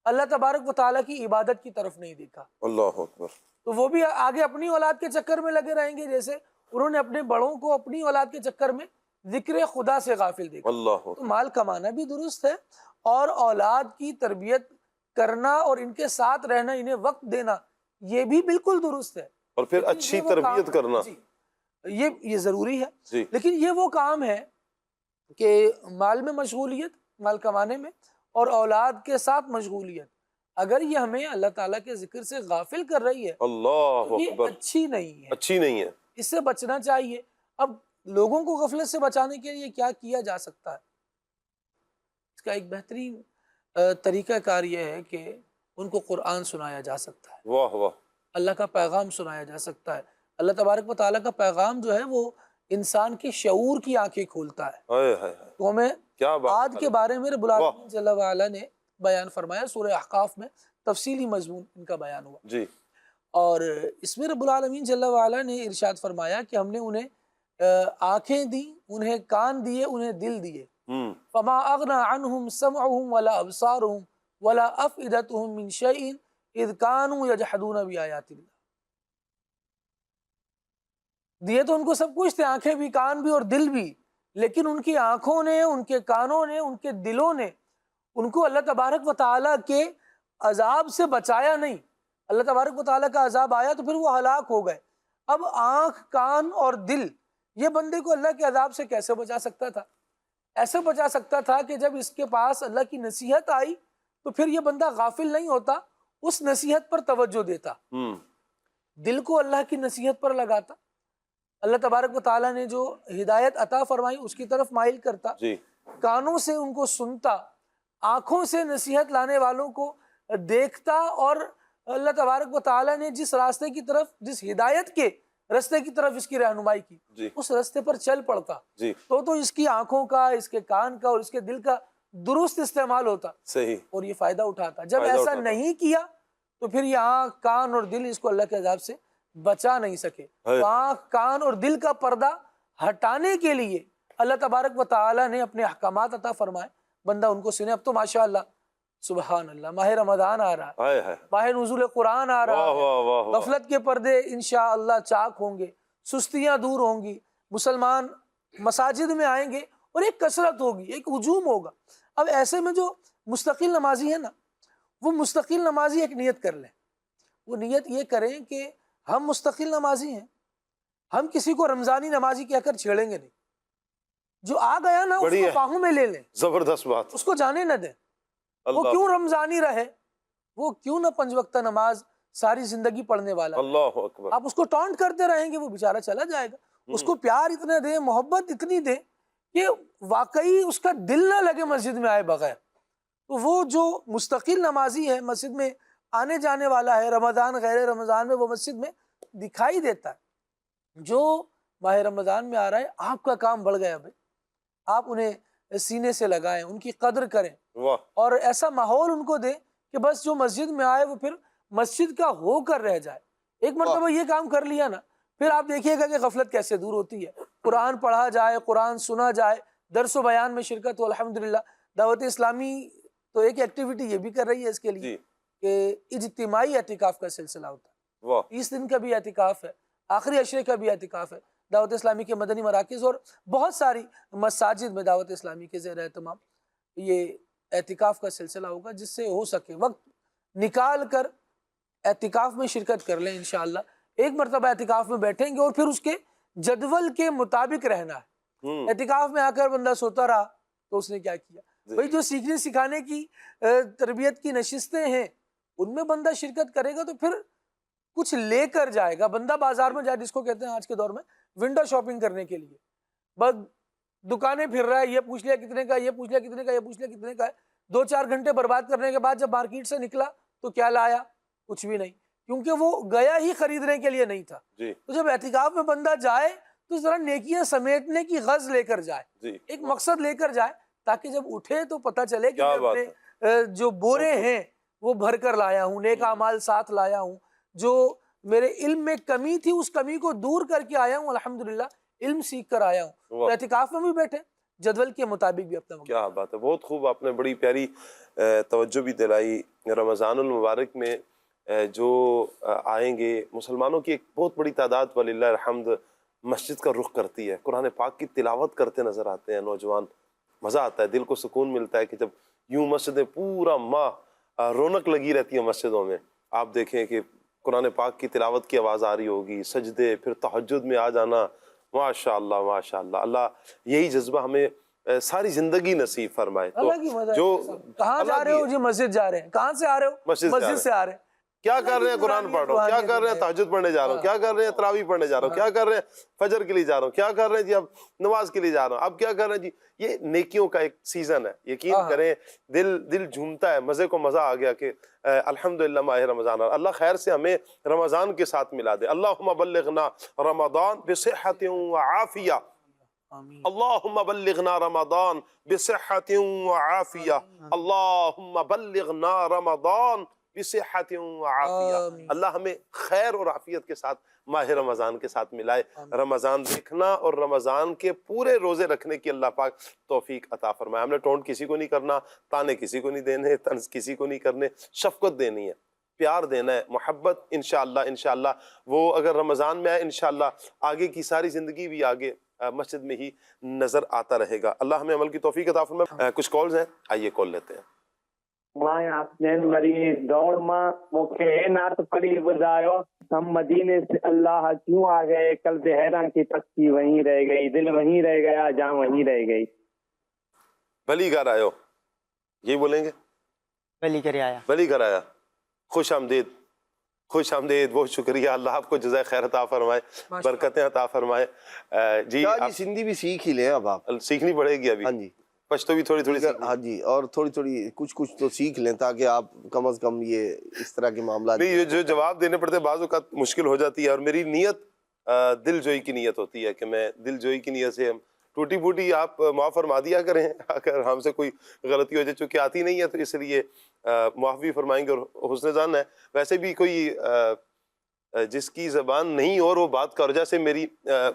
اللہ تبارک و تعالیٰ کی عبادت کی طرف نہیں دیکھا. اللہ اکبر. تو وہ بھی آگے اپنی اولاد کے چکر میں لگے رہیں گے، جیسے انہوں نے اپنے بڑوں کو اپنی اولاد کے چکر میں ذکر خدا سے غافل دیکھا. اللہ. تو مال کمانا بھی درست ہے، اور اولاد کی تربیت کرنا اور ان کے ساتھ رہنا، انہیں وقت دینا، یہ بھی بالکل درست ہے. اور پھر اچھی تربیت کرنا، جی یہ ضروری ہے. جی. لیکن یہ وہ کام ہے کہ مال میں مشغولیت، مال کمانے میں، اور اولاد کے ساتھ مشغولیت، اگر یہ ہمیں اللہ تعالیٰ کے ذکر سے غافل کر رہی ہے، اللہ تو یہ اکبر، اچھی نہیں ہے، اچھی نہیں ہے. اس سے بچنا چاہیے. اب لوگوں کو غفلت سے بچانے کے لیے کیا کیا جا سکتا ہے؟ اس کا ایک بہترین طریقہ کار یہ ہے کہ ان کو قرآن سنایا جا سکتا ہے. واہ واہ. اللہ کا پیغام سنایا جا سکتا ہے. اللہ تبارک و تعالیٰ کا پیغام جو ہے وہ انسان کے شعور کی آنکھیں کھولتا ہے. تو ہمیں عاد کے بارے میں رب العالمین جل وعلا نے بیان فرمایا، سورہ احقاف میں تفصیلی مضمون ان کا بیان ہوا. جی. اور اس میں رب العالمین جل وعلا نے ارشاد فرمایا کہ ہم نے انہیں آنکھیں دی، انہیں کان دیے، انہیں دل دیے. فما اغنى عنهم سمعهم ولا ابصارهم ولا افئدتهم من شيء اذ كانوا يجحدون بآيات الله. دیے تو ان کو سب کچھ تھے، آنکھیں بھی، کان بھی اور دل بھی، لیکن ان کی آنکھوں نے، ان کے کانوں نے، ان کے دلوں نے ان کو اللہ تبارک و تعالیٰ کے عذاب سے بچایا نہیں. اللہ تبارک و تعالیٰ کا عذاب آیا تو پھر وہ ہلاک ہو گئے. اب آنکھ، کان اور دل یہ بندے کو اللہ کے عذاب سے کیسے بچا سکتا تھا؟ ایسے بچا سکتا تھا کہ جب اس کے پاس اللہ کی نصیحت آئی تو پھر یہ بندہ غافل نہیں ہوتا، اس نصیحت پر توجہ دیتا، دل کو اللہ کی نصیحت پر لگاتا، اللہ تبارک و تعالیٰ نے جو ہدایت عطا فرمائی اس کی طرف مائل کرتا، کانوں سے ان کو سنتا، آنکھوں سے نصیحت لانے والوں کو دیکھتا، اور اللہ تبارک و تعالیٰ نے جس راستے کی طرف، جس ہدایت کے راستے کی طرف اس کی رہنمائی کی، اس راستے پر چل پڑتا. تو اس کی آنکھوں کا، اس کے کان کا اور اس کے دل کا درست استعمال ہوتا، صحیح، اور یہ فائدہ اٹھاتا. جب ایسا نہیں کیا تو پھر یہ آنکھ، کان اور دل اس کو اللہ کے عذاب سے بچا نہیں سکے. تو آنکھ، کان اور دل کا پردہ ہٹانے کے لیے اللہ تبارک و تعالیٰ نے اپنے احکامات عطا فرمائے، بندہ ان کو سنے. اب تو ماشاءاللہ سبحان اللہ ماہ رمضان آ رہا ہے، ماہ نزول قرآن آ رہا ہے، غفلت کے پردے انشاءاللہ چاک ہوں گے، سستیاں دور ہوں گی، مسلمان مساجد میں آئیں گے اور ایک کثرت ہوگی، ایک ہجوم ہوگا. اب ایسے میں جو مستقل نمازی ہے نا، وہ مستقل نمازی ایک نیت کر لیں. وہ نیت یہ کریں کہ ہم مستقل نمازی ہیں، ہم کسی کو رمضانی نمازی کہہ کر چھیڑیں گے نہیں. جو آ گیا نا اس کو باہوں میں لے لیں، زبردست بات، اس کو جانے نہ دیں. وہ کیوں رمضانی رہے، وہ کیوں نہ 5 وقتہ نماز ساری زندگی پڑھنے والا ہے، اللہ اکبر، آپ اس کو ٹونٹ کرتے رہیں گے وہ بیچارہ چلا جائے گا. اس کو پیار اتنا دیں، محبت اتنی دیں کہ واقعی اس کا دل نہ لگے مسجد میں آئے بغیر. تو وہ جو مستقل نمازی ہے، مسجد میں آنے جانے والا ہے، رمضان غیر رمضان میں وہ مسجد میں دکھائی دیتا ہے. جو ماہ رمضان میں آ رہا ہے، آپ کا کام بڑھ گیا بھائی، آپ انہیں سینے سے لگائیں، ان کی قدر کریں اور ایسا ماحول ان کو دیں کہ بس جو مسجد میں آئے وہ پھر مسجد کا ہو کر رہ جائے. ایک مرتبہ یہ کام کر لیا نا، پھر آپ دیکھیے گا کہ غفلت کیسے دور ہوتی ہے. قرآن پڑھا جائے، قرآن سنا جائے، درس و بیان میں شرکت ہو. الحمدللہ دعوت اسلامی تو ایک ایکٹیویٹی یہ بھی کر رہی ہے اس کے لیے کہ اجتماعی اعتکاف کا سلسلہ ہوتا ہے. 30 دن کا بھی اعتکاف ہے، آخری عشرے کا بھی اعتکاف ہے. دعوت اسلامی کے مدنی مراکز اور بہت ساری مساجد میں دعوت اسلامی کے زیر اہتمام یہ اعتکاف کا سلسلہ ہوگا، جس سے ہو سکے وقت نکال کر اعتکاف میں شرکت کر لیں. انشاءاللہ ایک مرتبہ اعتکاف میں بیٹھیں گے اور پھر اس کے جدول کے مطابق رہنا ہے. اعتکاف میں آ کر بندہ سوتا رہا تو اس نے کیا کیا؟ بھائی جو سیکھنے سکھانے کی تربیت کی نشستیں ہیں ان میں بندہ شرکت کرے گا تو پھر کچھ لے کر جائے گا. بندہ بازار میں جائے، جس کو کہتے ہیں آج کے دور میں ونڈو شاپنگ کرنے کے لیے، بس دکانیں پھر رہا ہے، یہ پوچھ لیا کتنے کا، یہ پوچھ لیا کتنے کا، یہ پوچھ لیا کتنے کا ہے. 2-4 گھنٹے برباد کرنے کے بعد جب مارکیٹ سے نکلا تو کیا لایا؟ کچھ بھی نہیں، کیونکہ وہ گیا ہی خریدنے کے لیے نہیں تھا. تو جب اعتکاف میں بندہ جائے تو ذرا نیکیاں سمیٹنے کی غرض لے کر جائے، ایک مقصد لے کر جائے، تاکہ جب اٹھے تو پتہ چلے کہ میں اپنے جو بورے ہیں وہ بھر کر لایا ہوں، نیک اعمال ساتھ لایا ہوں، جو میرے علم میں کمی تھی اس کمی کو دور کر کے آیا ہوں، الحمدللہ علم سیکھ کر آیا ہوں. تو اعتکاف میں بھی بیٹھے جدول کے مطابق بھی اپنا. کیا بات ہے، بہت خوب، آپ نے بڑی پیاری توجہ بھی دلائی. رمضان المبارک میں جو آئیں گے مسلمانوں کی ایک بہت بڑی تعداد وللہ الحمد مسجد کا رخ کرتی ہے، قرآن پاک کی تلاوت کرتے نظر آتے ہیں نوجوان. مزہ آتا ہے، دل کو سکون ملتا ہے کہ جب یوں مسجدیں پورا ماہ رونق لگی رہتی ہے مسجدوں میں. آپ دیکھیں کہ قرآن پاک کی تلاوت کی آواز آ رہی ہوگی، سجدے، پھر تہجد میں آ جانا. ماشاءاللہ ماشاءاللہ، اللہ یہی جذبہ ہمیں ساری زندگی نصیب فرمائے. تو جو کہاں جا رہے ہو جی؟ مسجد جا رہے ہیں. کہاں سے آ رہے ہو؟ مسجد سے آ رہے ہیں. کیا کر رہے ہیں؟ قرآن پڑھ رہا ہوں. کیا کر رہے ہیں؟ تہجد پڑھنے جا رہا ہوں. کیا کر رہے ہیں؟ تراویح پڑھنے جا رہا ہوں. کیا کر رہے ہیں؟ فجر کے لیے جا رہا ہوں. کیا کر رہے ہیں جی؟ اب نماز کے لیے جا رہا ہوں. اب کیا کر رہے ہیں جی؟ یہ نیکیوں کا ایک سیزن ہے، یقین کریں دل جھومتا ہے، مزے کو مزہ آ گیا کہ الحمدللہ ماہ رمضان. اللہ خیر سے ہمیں رمضان کے ساتھ ملا دے. اللہم بلغنا رمضان بصحت وعافیہ، اللہم بلغنا رمضان بصحت وعافیہ، اللہم بلغنا رمضان بصحت وعافیہ. اللہ ہمیں خیر اور عافیت کے ساتھ ماہ رمضان کے ساتھ ملائے. رمضان دیکھنا اور رمضان کے پورے روزے رکھنے کی اللہ پاک توفیق عطا فرمائے. ہم نے ٹونٹ کسی کو نہیں کرنا، تانے کسی کو نہیں دینے، طنز کسی کو نہیں کرنے، شفقت دینی ہے، پیار دینا ہے، محبت. انشاءاللہ وہ اگر رمضان میں آئے انشاءاللہ آگے کی ساری زندگی بھی آگے مسجد میں ہی نظر آتا رہے گا. اللہ ہمیں عمل کی توفیق عطا فرمائے. کچھ کالز ہیں، آئیے کال لیتے ہیں. ماں آپ مری دوڑ ماں موکے نات پڑھی بدایو ہم مدینے سے اللہ کیوں آ گئے، کل حیران کی تختی وہیں رہ گئی، دل وہیں رہ گیا، جان وہیں رہ گئی. بھلی گھر آئے ہو، یہی بولیں گے؟ بھلی گھر آیا، بھلی گھر آیا. خوش آمدید، خوش آمدید. بہت شکریہ، اللہ آپ کو جزائے خیر عطا فرمائے، برکتیں عطا فرمائے. جی سندھی بھی سیکھ ہی لیں اب آپ. سیکھنی پڑے گی ابھی. ہاں جی، پشتو بھی تھوڑی تھوڑی. ہاں جی، اور تھوڑی کچھ تو سیکھ لیں تاکہ آپ کم از کم یہ اس طرح کے معاملات. نہیں، یہ جو جواب دینے پڑتے بعض اوقات مشکل ہو جاتی ہے، اور میری نیت دل جوئی کی نیت ہوتی ہے کہ میں دل جوئی کی نیت سے ٹوٹی پھوٹی آپ معاف فرما دیا کریں اگر ہم سے کوئی غلطی ہو جائے، چونکہ آتی نہیں ہے تو اس لیے معاف بھی فرمائیں گے. اور حسن ظن ہے ویسے بھی کوئی جس کی زبان نہیں اور وہ بات کر، جیسے میری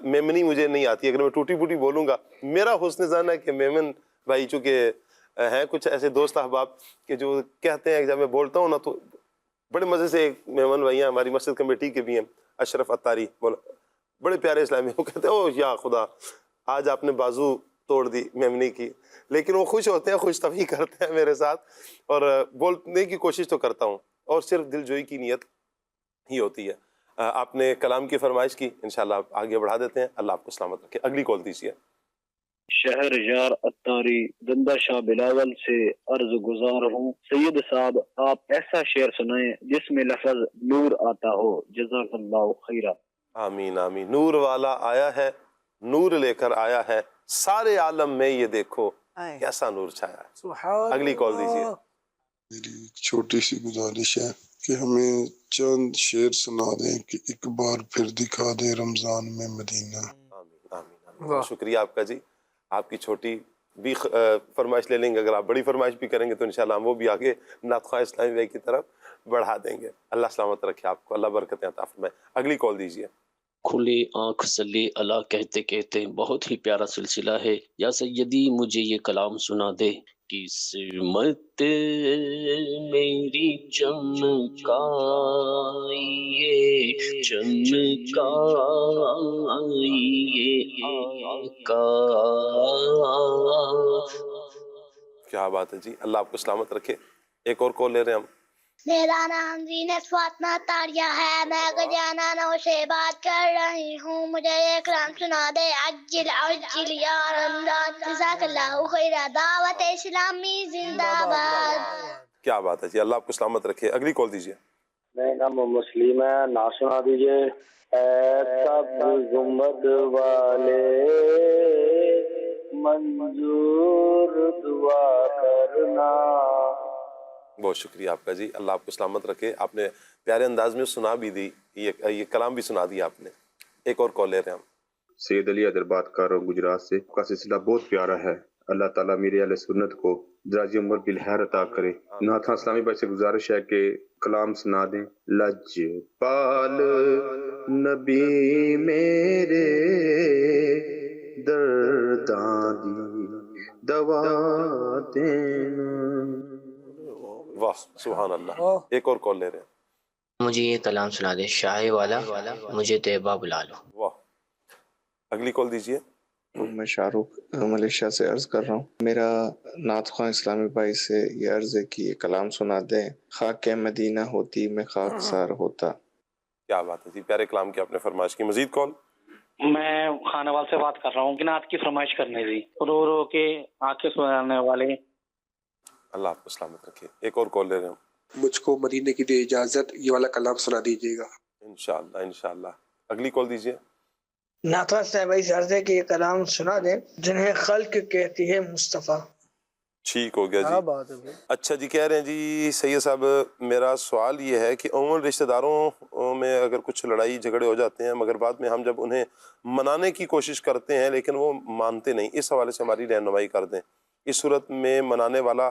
میمنی مجھے نہیں آتی، اگر میں ٹوٹی پھوٹی بولوں گا، میرا حسن ظن ہے کہ میمن بھائی چونکہ ہیں کچھ ایسے دوست احباب کہ جو کہتے ہیں کہ جب میں بولتا ہوں نا تو بڑے مزے سے. ایک میمن بھائی ہیں ہماری مسجد کمیٹی کے بھی ہیں، اشرف اتاری، بڑے پیارے اسلامی، وہ کہتے ہیں او یا خدا آج آپ نے بازو توڑ دی میمنی کی. لیکن وہ خوش ہوتے ہیں، خوش طبعی کرتے ہیں میرے ساتھ، اور بولنے کی کوشش تو کرتا ہوں، اور صرف دل جوئی کی نیت ہی ہوتی ہے. آپ نے کلام کی فرمائش کی، انشاءاللہ آپ آگے بڑھا دیتے ہیں. اللہ آپ کو سلامت رکھے. اگلی کال دیجیے. شہر یار اتاری زندہ شاہ بلاول سے عرض گزار ہوں سید صاحب آپ ایسا شعر سنائیں جس میں لفظ نور آتا ہو، جزاک اللہ خیرہ۔ آمین آمین۔ نور والا آیا ہے، نور لے کر آیا ہے، سارے عالم میں یہ دیکھو کیسا نور چھایا ہے۔ سبحان اگلی کال دیجیے۔ میری ایک چھوٹی سی گزارش ہے کہ ہمیں چند شعر سنا دیں کہ ایک بار پھر دکھا دے رمضان میں مدینہ۔ آمین آمین آمین۔ شکریہ آپ کا جی، آپ کی چھوٹی بھی فرمائش لے لیں گے، اگر آپ بڑی فرمائش بھی کریں گے تو انشاءاللہ ہم وہ بھی آگے نعت خواہ اسلامی بھائی کی طرف بڑھا دیں گے۔ اللہ سلامت رکھے آپ کو، اللہ برکتیں عطا فرمائے۔ اگلی کال دیجیے۔ کھلی آنکھ صلی اللہ کہتے کہتے بہت ہی پیارا سلسلہ ہے۔ یا سیدی مجھے یہ کلام سنا دے کہ سمت میری چمکائیے چمکائیے آقا۔ کیا بات ہے جی، اللہ آپ کو سلامت رکھے۔ ایک اور کال لے رہے ہیں ہم۔ میرا نام زینت فاطمہ تاریہ ہے، میں گجانا نو سے بات کر رہی ہوں، مجھے یہ کلام سنا دے۔ عجل عجل یا رمضان، جزاک اللہ خیرہ، دعوت اسلامی زندہ باد۔ کیا بات ہے جی، اللہ آپ کو سلامت رکھے۔ اگلی کال دیجیے۔ میرا نام مسلم ہے، نا سنا دیجیے۔ اے سب گنبد والے منظور دعا کرنا۔ بہت شکریہ آپ کا جی، اللہ آپ کو سلامت رکھے۔ آپ نے پیارے انداز میں سنا بھی دی، یہ کلام بھی سنا دیا آپ نے۔ ایک اور کال لے رہے ہیں ہم۔ سید علی حیدرآباد کا رہا ہوں گجرات سے۔ آپ کا سلسلہ بہت پیارا ہے، اللہ تعالیٰ میرے اہل سنت کو دراز عمر بالخیر عطا کرے۔ نعت اسلامی بھائی سے گزارش ہے کہ کلام سنا دیں۔ لج پال نبی میرے درداں دی دوا دینا۔ واہ سبحان اللہ۔ ایک اور کال لے رہے ہیں۔ مجھے یہ کلام سنا دے، شاہ والا مجھے طیبہ بلا لو۔ واہ، اگلی کال دیجیے۔ میں شاہ رخ ملیشیا سے عرض کر رہا ہوں، میرا نعت خواہ اسلامی بھائی سے یہ عرض ہے کہ یہ کلام سنا دیں۔ خاک مدینہ ہوتی میں خاک سار ہوتا۔ کیا بات ہے جی، پیارے کلام کی آپ نے فرمائش کی۔ مزید کال۔ میں خانہ وال سے بات کر رہا ہوں کہ نعت کی فرمائش کرنے دی، رو رو کے آنکھیں سنانے والے۔ اللہ آپ کو سلامت رکھے۔ ایک اور کال لے رہے ہیں۔ مجھ کو مدینے کی دے اجازت، یہ والا کلام سنا دیجیے گا۔ انشاءاللہ انشاءاللہ۔ اگلی کال دیجیے۔ نعت خواہ صاحب سے عرض ہے کہ یہ کلام سنا دیں جنہیں خلق کہتی ہے مصطفیٰ۔ ٹھیک ہو گیا جی۔ اچھا جی، کہہ رہے ہیں جی سید صاحب، میرا سوال یہ ہے کہ عموماً رشتہ داروں میں اگر کچھ لڑائی جھگڑے ہو جاتے ہیں، مگر بعد میں ہم جب انہیں منانے کی کوشش کرتے ہیں لیکن وہ مانتے نہیں، اس حوالے سے ہماری رہنمائی کر دیں۔ اس صورت میں منانے والا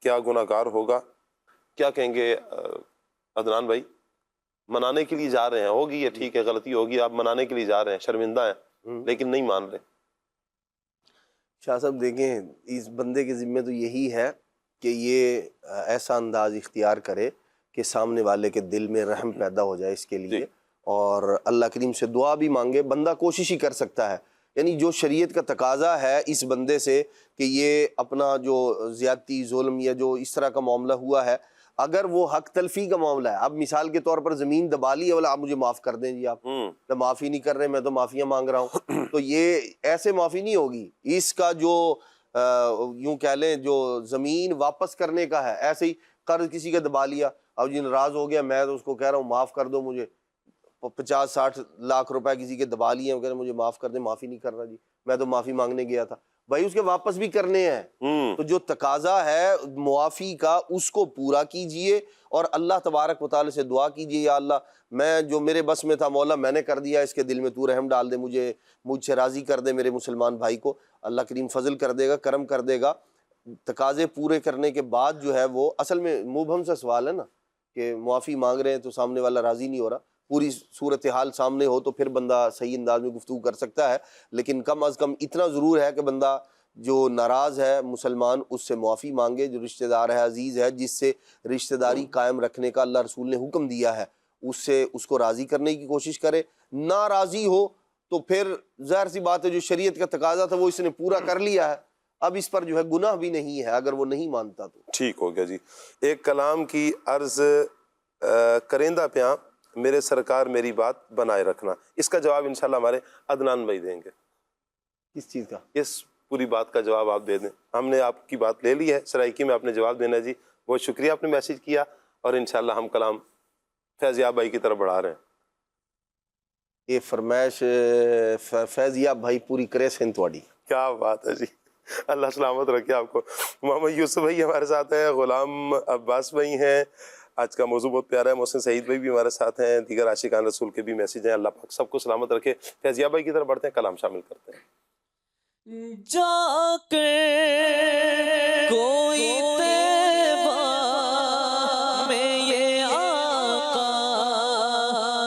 کیا گناہ گار ہوگا؟ کیا کہیں گے عدنان بھائی؟ منانے کے لیے جا رہے ہیں، ہوگی یہ ٹھیک ہے، غلطی ہوگی، آپ منانے کے لیے جا رہے ہیں، شرمندہ ہیں لیکن نہیں مان رہے۔ شاہ صاحب دیکھیں، اس بندے کے ذمہ تو یہی ہے کہ یہ ایسا انداز اختیار کرے کہ سامنے والے کے دل میں رحم پیدا ہو جائے اس کے لیے، اور اللہ کریم سے دعا بھی مانگے۔ بندہ کوشش ہی کر سکتا ہے، یعنی جو شریعت کا تقاضا ہے اس بندے سے کہ یہ اپنا جو زیادتی ظلم یا جو اس طرح کا معاملہ ہوا ہے، اگر وہ حق تلفی کا معاملہ ہے، اب مثال کے طور پر زمین دبا لی ہے، بولا آپ مجھے معاف کر دیں جی، آپ تو معافی نہیں کر رہے، میں تو معافیاں مانگ رہا ہوں، تو یہ ایسے معافی نہیں ہوگی۔ اس کا جو یوں کہہ لیں جو زمین واپس کرنے کا ہے، ایسے ہی قرض کسی کا دبا لیا، اب جی ناراض ہو گیا، میں تو اس کو کہہ رہا ہوں معاف کر دو مجھے، 50-60 لاکھ روپے کسی کے دبا لیے ہیں، وہ کہہ رہے ہیں مجھے معاف کر دیں، معافی نہیں کر رہا جی، میں تو معافی مانگنے گیا تھا۔ بھائی اس کے واپس بھی کرنے ہیں، تو جو تقاضا ہے معافی کا اس کو پورا کیجئے، اور اللہ تبارک و تعالی سے دعا کیجئے، یا اللہ میں جو میرے بس میں تھا مولا میں نے کر دیا، اس کے دل میں تو رحم ڈال دے، مجھ سے راضی کر دے میرے مسلمان بھائی کو، اللہ کریم فضل کر دے گا، کرم کر دے گا۔ تقاضے پورے کرنے کے بعد جو ہے وہ اصل میں مبہم سا سوال ہے نا، کہ معافی مانگ رہے ہیں تو سامنے والا راضی نہیں ہو رہا، پوری صورتحال سامنے ہو تو پھر بندہ صحیح انداز میں گفتگو کر سکتا ہے، لیکن کم از کم اتنا ضرور ہے کہ بندہ جو ناراض ہے مسلمان اس سے معافی مانگے، جو رشتہ دار ہے عزیز ہے جس سے رشتہ داری قائم رکھنے کا اللہ رسول نے حکم دیا ہے، اس کو راضی کرنے کی کوشش کرے۔ ناراضی ہو تو پھر ظاہر سی بات ہے جو شریعت کا تقاضا تھا وہ اس نے پورا کر لیا ہے، اب اس پر جو ہے گناہ بھی نہیں ہے اگر وہ نہیں مانتا تو۔ ٹھیک ہو گیا جی۔ ایک کلام کی عرض کرندہ پیاں میرے سرکار میری بات بنائے رکھنا، اس کا جواب انشاءاللہ ہمارے عدنان بھائی دیں گے۔ کس چیز کا؟ اس پوری بات کا جواب آپ دے دیں. ہم نے آپ کی بات لے لی ہے، سرائکی میں آپ نے جواب دینا جی. بہت شکریہ آپ نے میسیج کیا، اور انشاءاللہ ہم کلام فیضیاب بھائی کی طرف بڑھا رہے ہیں. یہ فرمائش فیضیاب بھائی پوری کرے سن تواڈی. کیا بات ہے جی، اللہ سلامت رکھے آپ کو. محمد یوسف بھائی ہمارے ساتھ ہیں، غلام عباس بھائی ہیں. آج کا موضوع بہت پیارا ہے. محسن سعید بھائی بھی ہمارے ساتھ ہیں. دیگر عاشقان رسول کے بھی میسیج ہیں. اللہ پاک سب کو سلامت رکھے. فیضیاب بھائی کی طرف بڑھتے ہیں، کلام شامل کرتے ہیں. جا کے کوئی طیبہ میں یہ آقا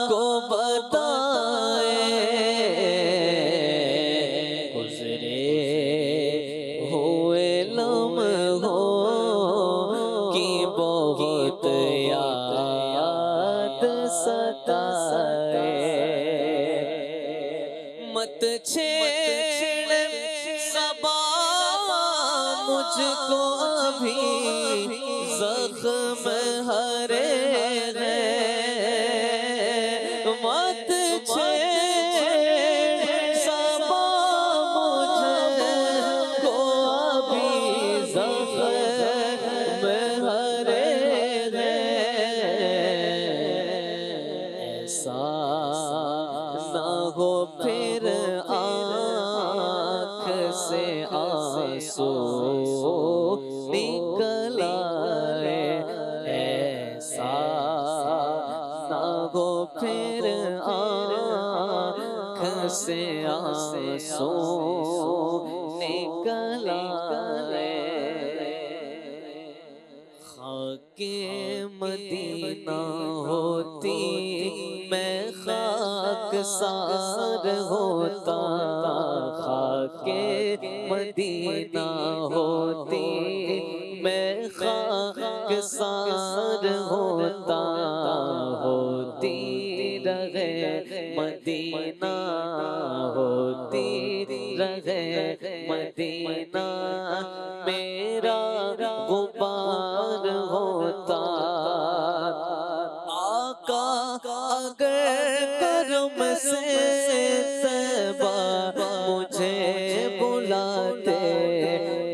کو بتائے، گزرے ہوئے لمحوں کی بہت یاد ستائے، مت چھیڑ صبا مجھ کو ابھی زخم ہرے ہیں، مت چھیڑ صبا مجھ کو ابھی زخم ہرے ہیں، ایسا نہ ہو پھر سے آنسو نکل آئے، ایسا نہ ہو پھر آنکھ سے آنسو نکل آئے، خاک مدینہ ہوتی میں خاک سار ہوتا، خاک مدینہ ہوتی میں خاک سار ہوتا، ہوتی رہے مدینہ، ہوتی رہے مدینہ میرا غبار ہوتا، آقا اگر کرم سے طیبہ مجھے بلاتے،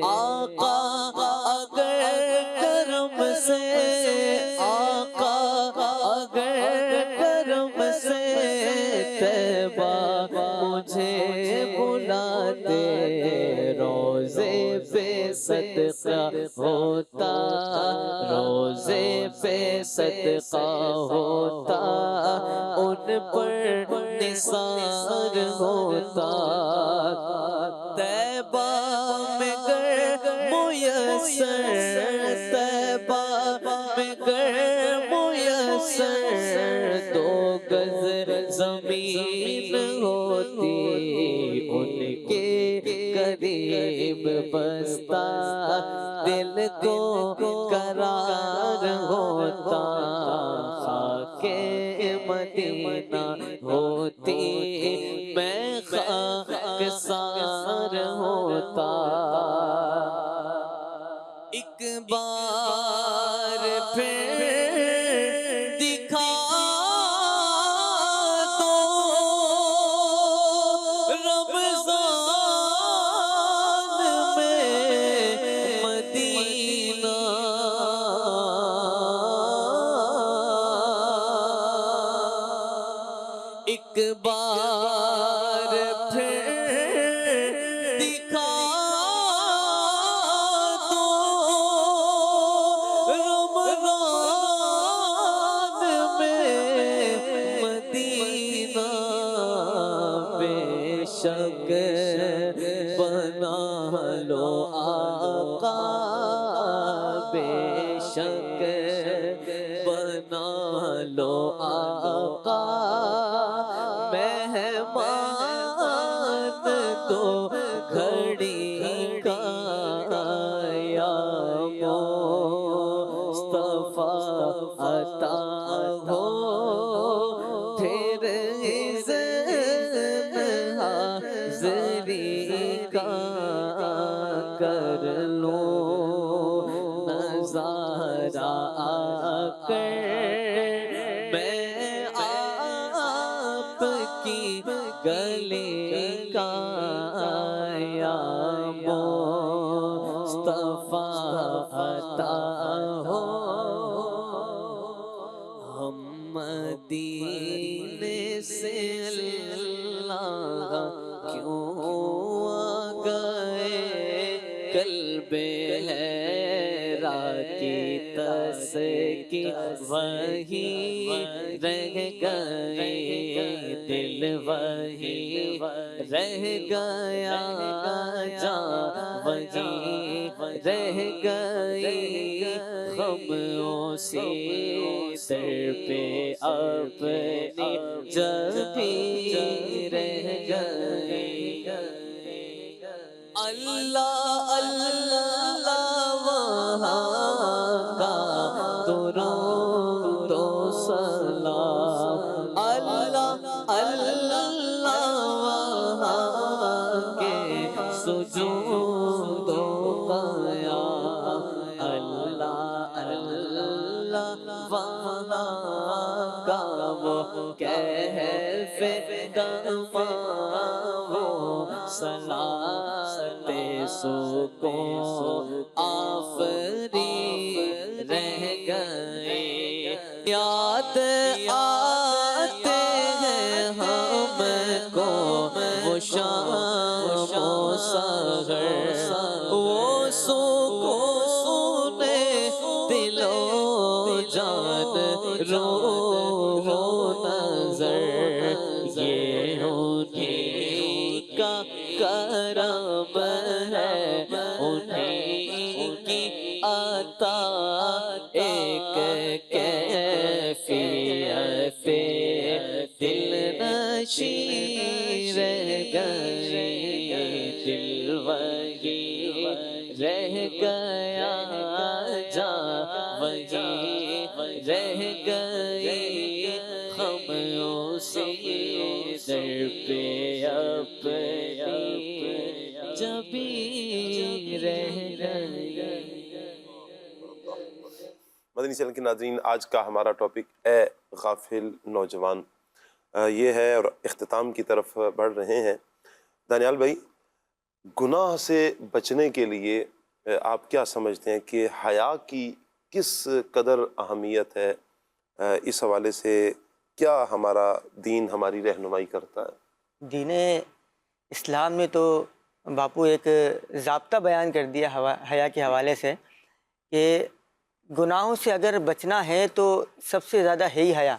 آقا اگر کرم سے، آقا اگر کرم سے طیبہ مجھے بلاتے، روزے پہ صدقہ ہوتا، روزے پہ صدقہ ہوتا، ان پر نثار ہوتا، طیبہ میں گر میسر، طیبہ میں گر میسر دو گز زمین ہوتی، ان کے قریب بستا دل کو قرار ہوتا، خاک مدینہ ہوتی میں خاک سار ہوتا، ایک بار پھر دکھا دو رمضان میں مدینہ، ایک بار پھر دکھا دو رمضان میں مدینہ، بے شک بنا لو آقا، بے شک بنا لو آقا، مہمان تو گھڑی کا یا مصطفیٰ عطا ہو، پھر اذن حاضری کا کر لو نظارہ آ کر، میں آپ کی گلی کا یا اللہ کیوں آ گئے، قلب حیران کی تسکی وہی رہ گئے، دل وہی رہ گیا، جان وہی رہ گئی، غم اسی سر پہ اپنی جبیں رہ گئی۔ اللہ اللہ وہاں کا درود و سلام، اللہ اللہ وہاں کے سجود و قیام، اللہ اللہ وہاں کا وہ کہف دماں، وہ صلات سکون آفری رہ گئے، یاد آتے ہیں ہم کو وہ شام و سحر، وہ سکون دل و جان رو نظر، یہ انہیں کا کرم ہے، انہیں کی عطا ایک کیفیت دل نشیں رہ گئی، دل وہی رہ گیا، جان وہی رہ گئی، ہم اسی در پہ اپنی جبیں رہ گئی۔ مدنی چینل کے ناظرین، آج کا ہمارا ٹاپک اے غافل نوجوان یہ ہے، اور اختتام کی طرف بڑھ رہے ہیں۔ دانیال بھائی، گناہ سے بچنے کے لیے آپ کیا سمجھتے ہیں کہ حیا کی کس قدر اہمیت ہے؟ اس حوالے سے کیا ہمارا دین ہماری رہنمائی کرتا ہے؟ دین اسلام نے تو باپو ایک ضابطہ بیان کر دیا حیا کے حوالے سے کہ گناہوں سے اگر بچنا ہے تو سب سے زیادہ ہے ہی حیا۔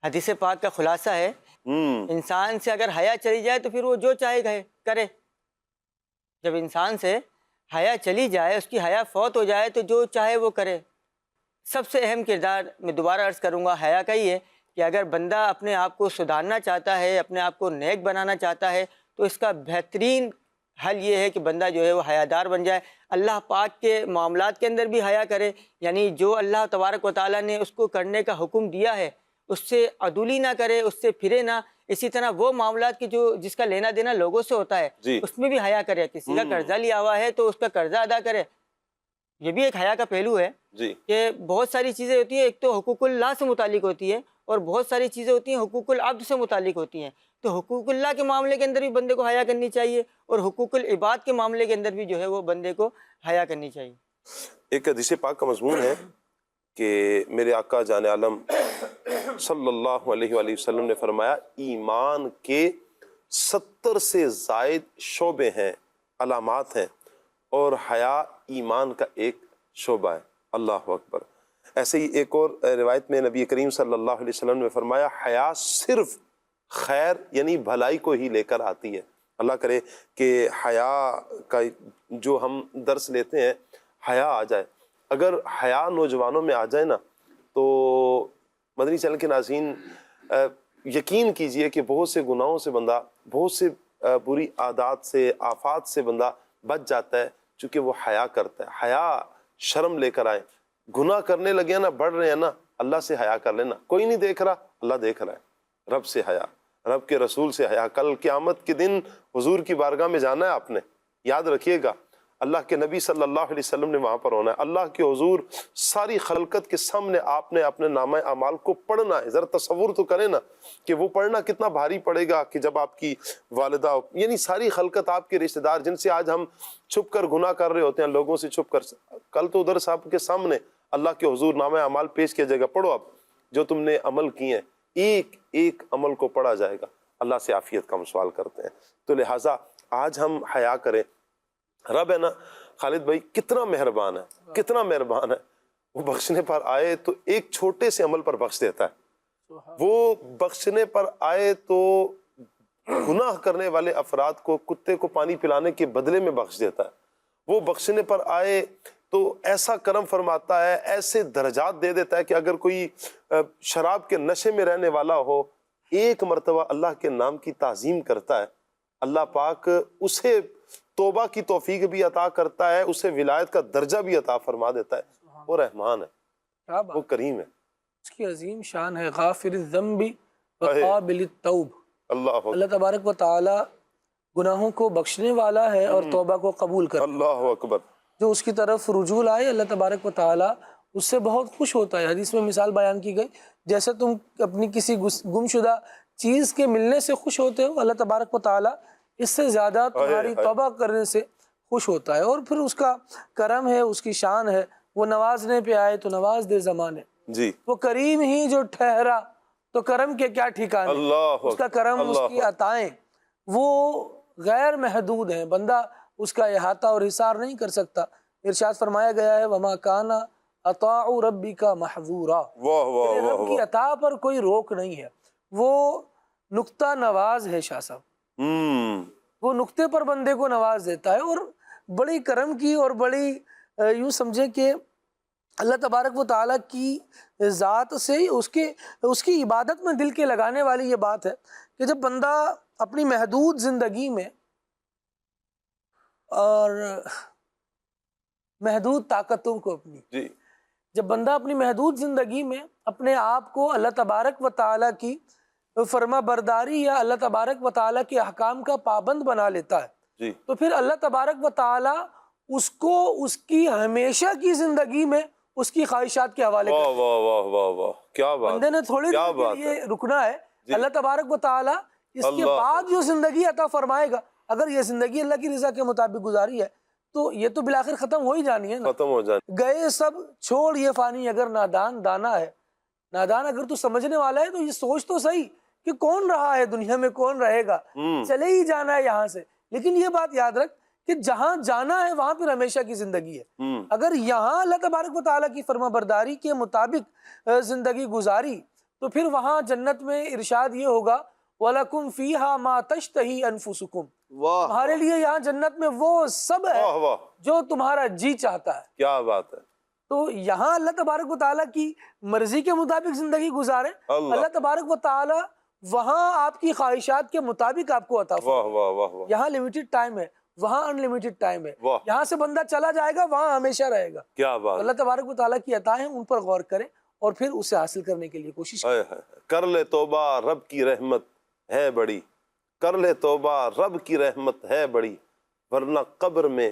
حدیث پاک کا خلاصہ ہے، انسان سے اگر حیا چلی جائے تو پھر وہ جو چاہے کرے۔ جب انسان سے حیا چلی جائے، اس کی حیا فوت ہو جائے تو جو چاہے وہ کرے۔ سب سے اہم کردار میں دوبارہ عرض کروں گا حیا کا ہی ہے کہ اگر بندہ اپنے آپ کو سدھارنا چاہتا ہے، اپنے آپ کو نیک بنانا چاہتا ہے، تو اس کا بہترین حل یہ ہے کہ بندہ جو ہے وہ حیادار بن جائے، اللہ پاک کے معاملات کے اندر بھی حیا کرے، یعنی جو اللہ تبارک و تعالیٰ نے اس کو کرنے کا حکم دیا ہے اس سے عدولی نہ کرے، اس سے پھرے نہ۔ اسی طرح وہ معاملات کی جس کا لینا دینا لوگوں سے ہوتا ہے اس میں بھی حیا کرے، کسی کا قرضہ لیا ہوا ہے تو اس کا قرضہ ادا کرے، یہ بھی ایک حیا کا پہلو ہے کہ بہت ساری چیزیں ہوتی ہیں، ایک تو حقوق اللہ سے متعلق ہوتی ہے اور بہت ساری چیزیں ہوتی ہیں حقوق العبد سے متعلق ہوتی ہیں، تو حقوق اللہ کے معاملے کے اندر بھی بندے کو حیا کرنی چاہیے اور حقوق العباد کے معاملے کے اندر بھی جو ہے وہ بندے کو حیا کرنی چاہیے۔ ایک حدیث پاک کا مضمون ہے کہ میرے آقا جان عالم صلی اللہ علیہ وآلہ وسلم نے فرمایا ایمان کے 70 سے زائد شعبے ہیں، علامات ہیں، اور حیا ایمان کا ایک شعبہ ہے۔ اللہ اکبر۔ ایسے ہی ایک اور روایت میں نبی کریم صلی اللہ علیہ وسلم نے فرمایا حیا صرف خیر یعنی بھلائی کو ہی لے کر آتی ہے۔ اللہ کرے کہ حیا کا جو ہم درس لیتے ہیں حیا آ جائے۔ اگر حیا نوجوانوں میں آ جائے نا تو مدنی چینل کے ناظرین یقین کیجئے کہ بہت سے گناہوں سے بندہ، بہت سے بری عادات سے، آفات سے بندہ بچ جاتا ہے، چونکہ وہ حیا کرتا ہے۔ حیا شرم لے کر آئیں، گناہ کرنے لگے نا، بڑھ رہے ہیں نا، اللہ سے حیا کر لینا، کوئی نہیں دیکھ رہا، اللہ دیکھ رہا ہے۔ رب سے حیا، رب کے رسول سے حیا۔ کل قیامت کے دن حضور کی بارگاہ میں جانا ہے آپ نے، یاد رکھیے گا اللہ کے نبی صلی اللہ علیہ وسلم نے وہاں پر ہونا ہے، اللہ کے حضور ساری خلقت کے سامنے آپ نے اپنے نامہ اعمال کو پڑھنا ہے۔ ذرا تصور تو کریں نا کہ وہ پڑھنا کتنا بھاری پڑے گا کہ جب آپ کی والدہ، یعنی ساری خلقت، آپ کے رشتہ دار جن سے آج ہم چھپ کر گناہ کر رہے ہوتے ہیں، لوگوں سے چھپ کر، کل تو ادھر صاحب کے سامنے اللہ کے حضور نامہ اعمال پیش کیا جائے گا، پڑھو اب جو تم نے عمل کیے ہیں، ایک ایک عمل کو پڑھا جائے گا۔ اللہ سے عافیت کا ہم سوال کرتے ہیں۔ تو لہٰذا آج ہم حیا کریں۔ رب ہے نا خالد بھائی کتنا مہربان ہے، کتنا مہربان ہے، وہ بخشنے پر آئے تو ایک چھوٹے سے عمل پر بخش دیتا ہے، وہ بخشنے پر آئے تو گناہ کرنے والے افراد کو کتے کو پانی پلانے کے بدلے میں بخش دیتا ہے، وہ بخشنے پر آئے تو ایسا کرم فرماتا ہے، ایسے درجات دے دیتا ہے کہ اگر کوئی شراب کے نشے میں رہنے والا ہو، ایک مرتبہ اللہ کے نام کی تعظیم کرتا ہے، اللہ پاک اسے توبہ کی توفیق بھی عطا کرتا ہے، اسے ولایت کا درجہ بھی عطا فرما دیتا ہے۔ وہ رحمان ہے، وہ کریم ہے، اس کی عظیم شان ہے، غافر الذنب وقابل التوب۔ اللہ تبارک و تعالی گناہوں کو بخشنے والا ہے اور توبہ کو قبول کرتا ہے۔ اللہ اکبر۔ جو اس کی طرف رجوع آئے اللہ تبارک و تعالی اس سے بہت خوش ہوتا ہے۔ حدیث میں مثال بیان کی گئی، جیسے تم اپنی کسی گم شدہ چیز کے ملنے سے خوش ہوتے ہو، اللہ تبارک و تعالی اس سے زیادہ تمہاری توبہ کرنے سے خوش ہوتا ہے۔ اور پھر اس کا کرم ہے، اس کی شان ہے، وہ نوازنے پہ آئے تو نواز دے زمانے جی، وہ کریم ہی جو ٹھہرا تو کرم کے کیا ٹھکانے، اس کا کرم، اس کی عطائیں وہ غیر محدود ہیں، بندہ اس کا احاطہ اور حصار نہیں کر سکتا۔ ارشاد فرمایا گیا ہے وَمَا كَانَ عَطَاءُ رَبِّكَ مَحْظُورًا، رب کی عطا پر کوئی روک نہیں ہے، وہ نقطہ نواز ہے۔ شاہ صاحب وہ نقطے پر بندے کو نواز دیتا ہے، اور بڑی کرم کی اور بڑی یوں سمجھے کہ اللہ تبارک و تعالیٰ کی ذات سے اس کی عبادت میں دل کے لگانے والی یہ بات ہے کہ جب بندہ اپنی محدود زندگی میں اور محدود طاقتوں کو جب بندہ اپنی محدود زندگی میں اپنے آپ کو اللہ تبارک و تعالیٰ کی فرما برداری یا اللہ تبارک و تعالیٰ کے احکام کا پابند بنا لیتا ہے، تو پھر اللہ تبارک و تعالیٰ اس کو اس کی ہمیشہ کی زندگی میں اس کی خواہشات کے حوالے کرتا ہے۔ واہ واہ واہ واہ، کیا بات، بندے نے تھوڑی دیر کے لیے رکنا ہے، اللہ تبارک و تعالیٰ اس کے بعد جو زندگی عطا فرمائے گا، اگر یہ زندگی اللہ کی رضا کے مطابق گزاری ہے تو یہ تو بالآخر ختم ہو ہی جانی ہے نا، ختم ہو جانی۔ گئے سب چھوڑ یہ فانی، اگر نادان دانا ہے، نادان اگر تو سمجھنے والا ہے تو یہ سوچ تو صحیح کہ کون رہا ہے دنیا میں، کون رہے گا، چلے ہی جانا ہے یہاں سے، لیکن یہ بات یاد رکھ کہ جہاں جانا ہے وہاں پھر ہمیشہ کی زندگی ہے۔ اگر یہاں اللہ تبارک و تعالیٰ کی فرما برداری کے مطابق زندگی گزاری تو پھر وہاں جنت میں ارشاد یہ ہوگا وَلَكُمْ فِيهَا مَا تَشْتَهِي أَنفُسُكُمْ، تمہارے لیے یہاں جنت میں وہ سب ہے جو تمہارا جی چاہتا ہے۔ کیا بات ہے۔ تو یہاں اللہ تبارک و تعالیٰ کی مرضی کے مطابق زندگی گزاریں، اللہ تبارک و تعالیٰ وہاں آپ کی خواہشات کے مطابق آپ کو عطا فرمائے۔ یہاں لیمیٹڈ ٹائم ہے، وہاں ان لمیٹڈ ٹائم ہے، یہاں سے بندہ چلا جائے گا وہاں ہمیشہ رہے گا۔ کیا بات، اللہ تبارک و تعالیٰ کی عطائیں ان پر غور کریں اور پھر اسے حاصل کرنے کے لیے کوشش کریں۔ کر لے توبہ رب کی رحمت ہے بڑی، کر لے توبہ رب کی رحمت ہے بڑی، ورنہ قبر میں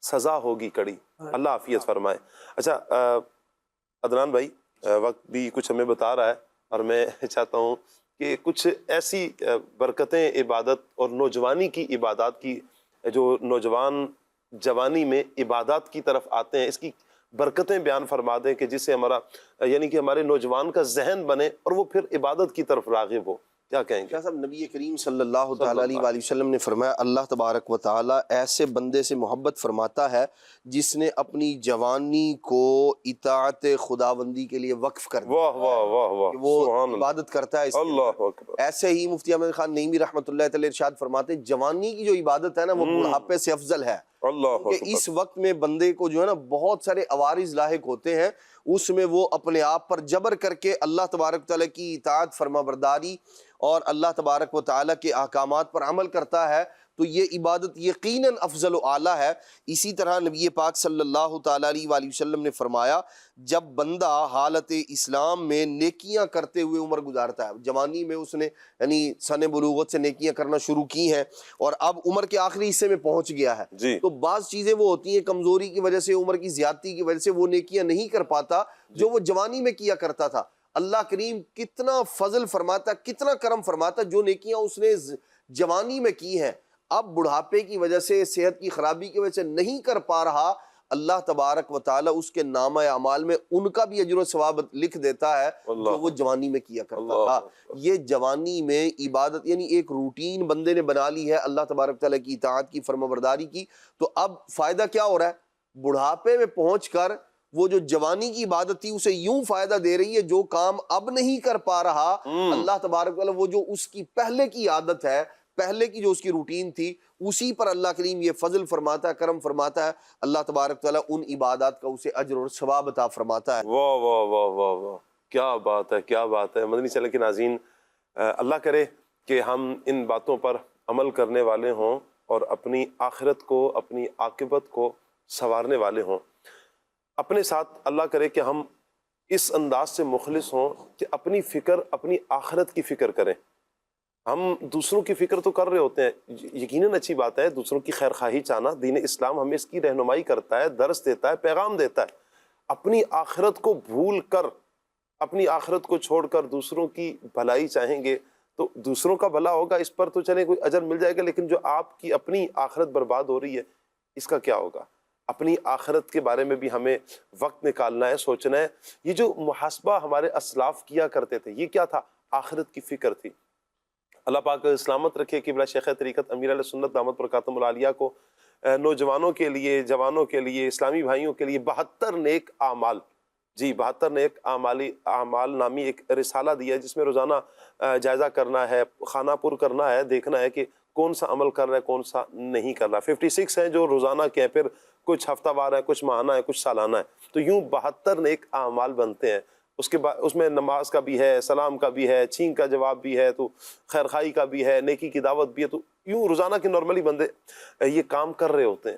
سزا ہوگی کڑی۔ اللہ عافیت فرمائے۔ اچھا عدنان بھائی، وقت بھی کچھ ہمیں بتا رہا ہے اور میں چاہتا ہوں کہ کچھ ایسی برکتیں عبادت اور نوجوانی کی عبادات کی، جو نوجوان جوانی میں عبادات کی طرف آتے ہیں، اس کی برکتیں بیان فرما دیں کہ جس سے ہمارا یعنی کہ ہمارے نوجوان کا ذہن بنے اور وہ پھر عبادت کی طرف راغب ہو۔ کیا کہیں گے؟ کیا صاحب، نبی کریم صلی اللہ تعالیٰ علیہ وآلہ وسلم نے فرمایا اللہ تبارک و تعالیٰ ایسے بندے سے محبت فرماتا ہے جس نے اپنی جوانی کو اطاعت خداوندی کے لیے وقف کر دیا، واہ واہ واہ واہ، وہ عبادت کرتا ہے۔ اللہ اکبر۔ ایسے ہی مفتی احمد خان نعیمی رحمۃ اللہ تعالی ارشاد فرماتے ہیں جوانی کی جو عبادت ہے نا وہ بڑھاپے سے افضل ہے، کہ اس وقت میں بندے کو جو ہے نا بہت سارے عوارض لاحق ہوتے ہیں، اس میں وہ اپنے آپ پر جبر کر کے اللہ تبارک تعالیٰ کی اطاعت فرما برداری اور اللہ تبارک و تعالیٰ کے احکامات پر عمل کرتا ہے، تو یہ عبادت یقیناً افضل و اعلیٰ ہے۔ اسی طرح نبی پاک صلی اللہ تعالیٰ علیہ وآلہ وسلم نے فرمایا جب بندہ حالت اسلام میں نیکیاں کرتے ہوئے عمر گزارتا ہے، جوانی میں اس نے یعنی سن بلوغت سے نیکیاں کرنا شروع کی ہیں اور اب عمر کے آخری حصے میں پہنچ گیا ہے، تو بعض چیزیں وہ ہوتی ہیں کمزوری کی وجہ سے، عمر کی زیادتی کی وجہ سے وہ نیکیاں نہیں کر پاتا جو وہ جوانی میں کیا کرتا تھا۔ اللہ کریم کتنا فضل فرماتا، کتنا کرم فرماتا، جو نیکیاں اس نے جوانی میں کی ہیں اب بڑھاپے کی وجہ سے، صحت کی خرابی کی وجہ سے نہیں کر پا رہا، اللہ تبارک و تعالی اس کے نامہ اعمال میں ان کا بھی اجر و ثواب لکھ دیتا ہے جو وہ جوانی میں کیا کرتا تھا۔ یہ جوانی میں عبادت یعنی ایک روٹین بندے نے بنا لی ہے اللہ تبارک و تعالی کی اطاعت کی، فرمانبرداری کی، تو اب فائدہ کیا ہو رہا ہے؟ بڑھاپے میں پہنچ کر وہ جو جوانی کی عبادت تھی اسے یوں فائدہ دے رہی ہے، جو کام اب نہیں کر پا رہا اللہ تبارک و تعالی وہ جو اس کی پہلے کی عادت ہے، پہلے کی جو اس کی روٹین تھی، اسی پر اللہ کریم یہ فضل فرماتا ہے، کرم فرماتا ہے، اللہ تبارک تعالیٰ ان عبادات کا اسے اجر اور ثواب عطا فرماتا ہے۔ واہ واہ واہ واہ واہ، کیا بات ہے، کیا بات ہے۔ مدنی چینل کے ناظرین، اللہ کرے کہ ہم ان باتوں پر عمل کرنے والے ہوں اور اپنی آخرت کو، اپنی عاقبت کو سنوارنے والے ہوں۔ اپنے ساتھ اللہ کرے کہ ہم اس انداز سے مخلص ہوں کہ اپنی فکر اپنی آخرت کی فکر کریں۔ ہم دوسروں کی فکر تو کر رہے ہوتے ہیں، یقیناً اچھی بات ہے دوسروں کی خیر خواہی چاہنا، دین اسلام ہمیں اس کی رہنمائی کرتا ہے، درس دیتا ہے، پیغام دیتا ہے۔ اپنی آخرت کو بھول کر، اپنی آخرت کو چھوڑ کر دوسروں کی بھلائی چاہیں گے تو دوسروں کا بھلا ہوگا، اس پر تو چلیں کوئی اجر مل جائے گا، لیکن جو آپ کی اپنی آخرت برباد ہو رہی ہے اس کا کیا ہوگا؟ اپنی آخرت کے بارے میں بھی ہمیں وقت نکالنا ہے، سوچنا ہے۔ یہ جو محاسبہ ہمارے اسلاف کیا کرتے تھے یہ کیا تھا؟ آخرت کی فکر تھی۔ اللہ پاک اسلامت رکھے قبلہ شیخ طریقت امیر علیہ سنت دامت برکاتہم العالیہ کو نوجوانوں کے لیے، جوانوں کے لیے، اسلامی بھائیوں کے لیے 72 نیک اعمال، 72 نیک اعمال نامی ایک رسالہ دیا ہے جس میں روزانہ جائزہ کرنا ہے، خانہ پر کرنا ہے، دیکھنا ہے کہ کون سا عمل کر رہا ہے کون سا نہیں کر رہا۔ 56 ہیں جو روزانہ کے، پھر کچھ ہفتہ وار ہے، کچھ ماہانہ ہے، کچھ سالانہ ہے، تو یوں 72 نیک اعمال بنتے ہیں۔ اس کے بعد اس میں نماز کا بھی ہے، سلام کا بھی ہے، چھینک کا جواب بھی ہے، تو خیر خواہی کا بھی ہے، نیکی کی دعوت بھی ہے، تو یوں روزانہ کے نارملی بندے یہ کام کر رہے ہوتے ہیں۔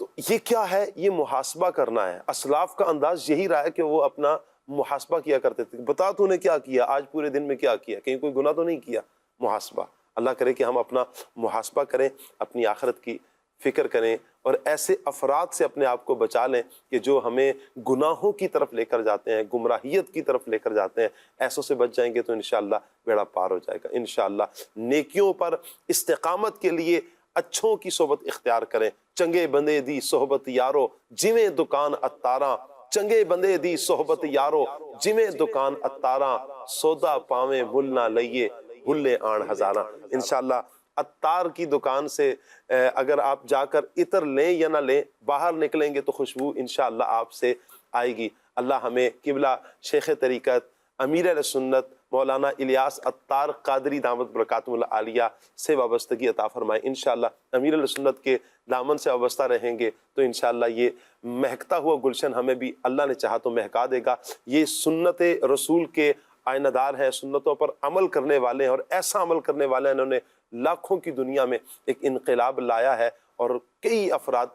تو یہ کیا ہے؟ یہ محاسبہ کرنا ہے۔ اسلاف کا انداز یہی رہا ہے کہ وہ اپنا محاسبہ کیا کرتے تھے، بتا تو نے کیا کیا آج پورے دن میں، کیا کیا، کہیں کوئی گناہ تو نہیں کیا۔ محاسبہ، اللہ کرے کہ ہم اپنا محاسبہ کریں، اپنی آخرت کی فکر کریں اور ایسے افراد سے اپنے آپ کو بچا لیں کہ جو ہمیں گناہوں کی طرف لے کر جاتے ہیں، گمراہیت کی طرف لے کر جاتے ہیں۔ ایسوں سے بچ جائیں گے تو انشاءاللہ بیڑا پار ہو جائے گا۔ انشاءاللہ نیکیوں پر استقامت کے لیے اچھوں کی صحبت اختیار کریں۔ چنگے بندے دی صحبت یارو جویں دکان اتاراں، چنگے بندے دی صحبت یارو جویں دکان اتاراں، سودا پاویں مل نہ لئیے بھلے آن ہزاراں۔ انشاءاللہ عطار کی دکان سے اگر آپ جا کر عطر لیں یا نہ لیں، باہر نکلیں گے تو خوشبو انشاءاللہ آپ سے آئے گی۔ اللہ ہمیں قبلہ شیخ طریقت امیر اہل سنت مولانا الیاس عطار قادری دامت برکاتہم العالیہ سے وابستگی عطا فرمائے۔ انشاءاللہ امیر اہل سنت کے دامن سے وابستہ رہیں گے تو انشاءاللہ یہ مہکتا ہوا گلشن ہمیں بھی اللہ نے چاہا تو مہکا دے گا۔ یہ سنت رسول کے آئینہ دار ہیں، سنتوں پر عمل کرنے والے ہیں، اور ایسا عمل کرنے والے ہیں، انہوں نے لاکھوں کی دنیا میں ایک انقلاب لایا ہے، اور کئی افراد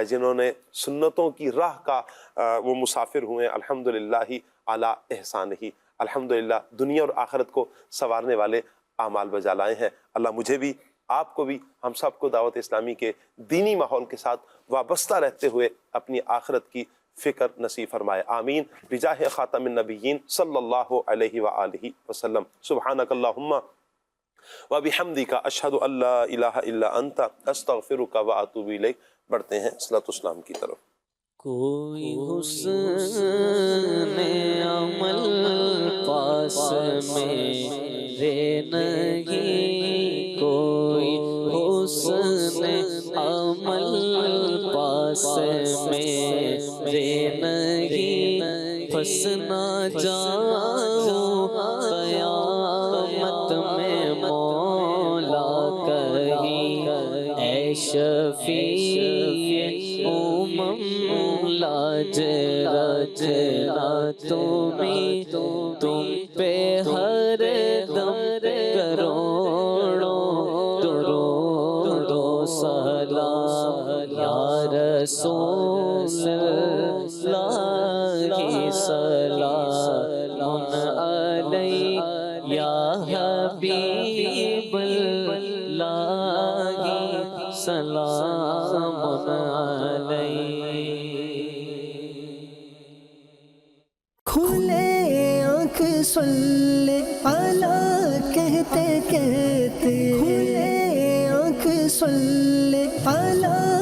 جنہوں نے سنتوں کی راہ کا وہ مسافر ہوئے ہیں، الحمدللہ علی احسان ہی، الحمدللہ دنیا اور آخرت کو سنوارنے والے اعمال بجا لائے ہیں۔ اللہ مجھے بھی، آپ کو بھی، ہم سب کو دعوت اسلامی کے دینی ماحول کے ساتھ وابستہ رہتے ہوئے اپنی آخرت کی فکر نصیب فرمائے، آمین بجاہ خاتم النبیین صلی اللہ علیہ وآلہ وسلم۔ سبحانک اللہم وبحمدک اشہد ان لا الہ الا انت استغفرک واتوب الیک۔ بڑھتے ہیں صلاۃ السلام کی طرف۔ کوئی حسن عمل پاس میرے نہیں، کوئی حسن عمل پاس میرے نہیں، پھنس نہ جاؤں قیامت میں مولا کہیں، اے شفیع لاج رج نہ تم پہ ہر دم کروڑوں درود و سلام، یا رسول اللہ سلام علیہ، یا حبیب اللہ سلام علیہ۔ کھلے آنکھ صلی اللہ کہتے کہتے، کھلے آنکھ صلی اللہ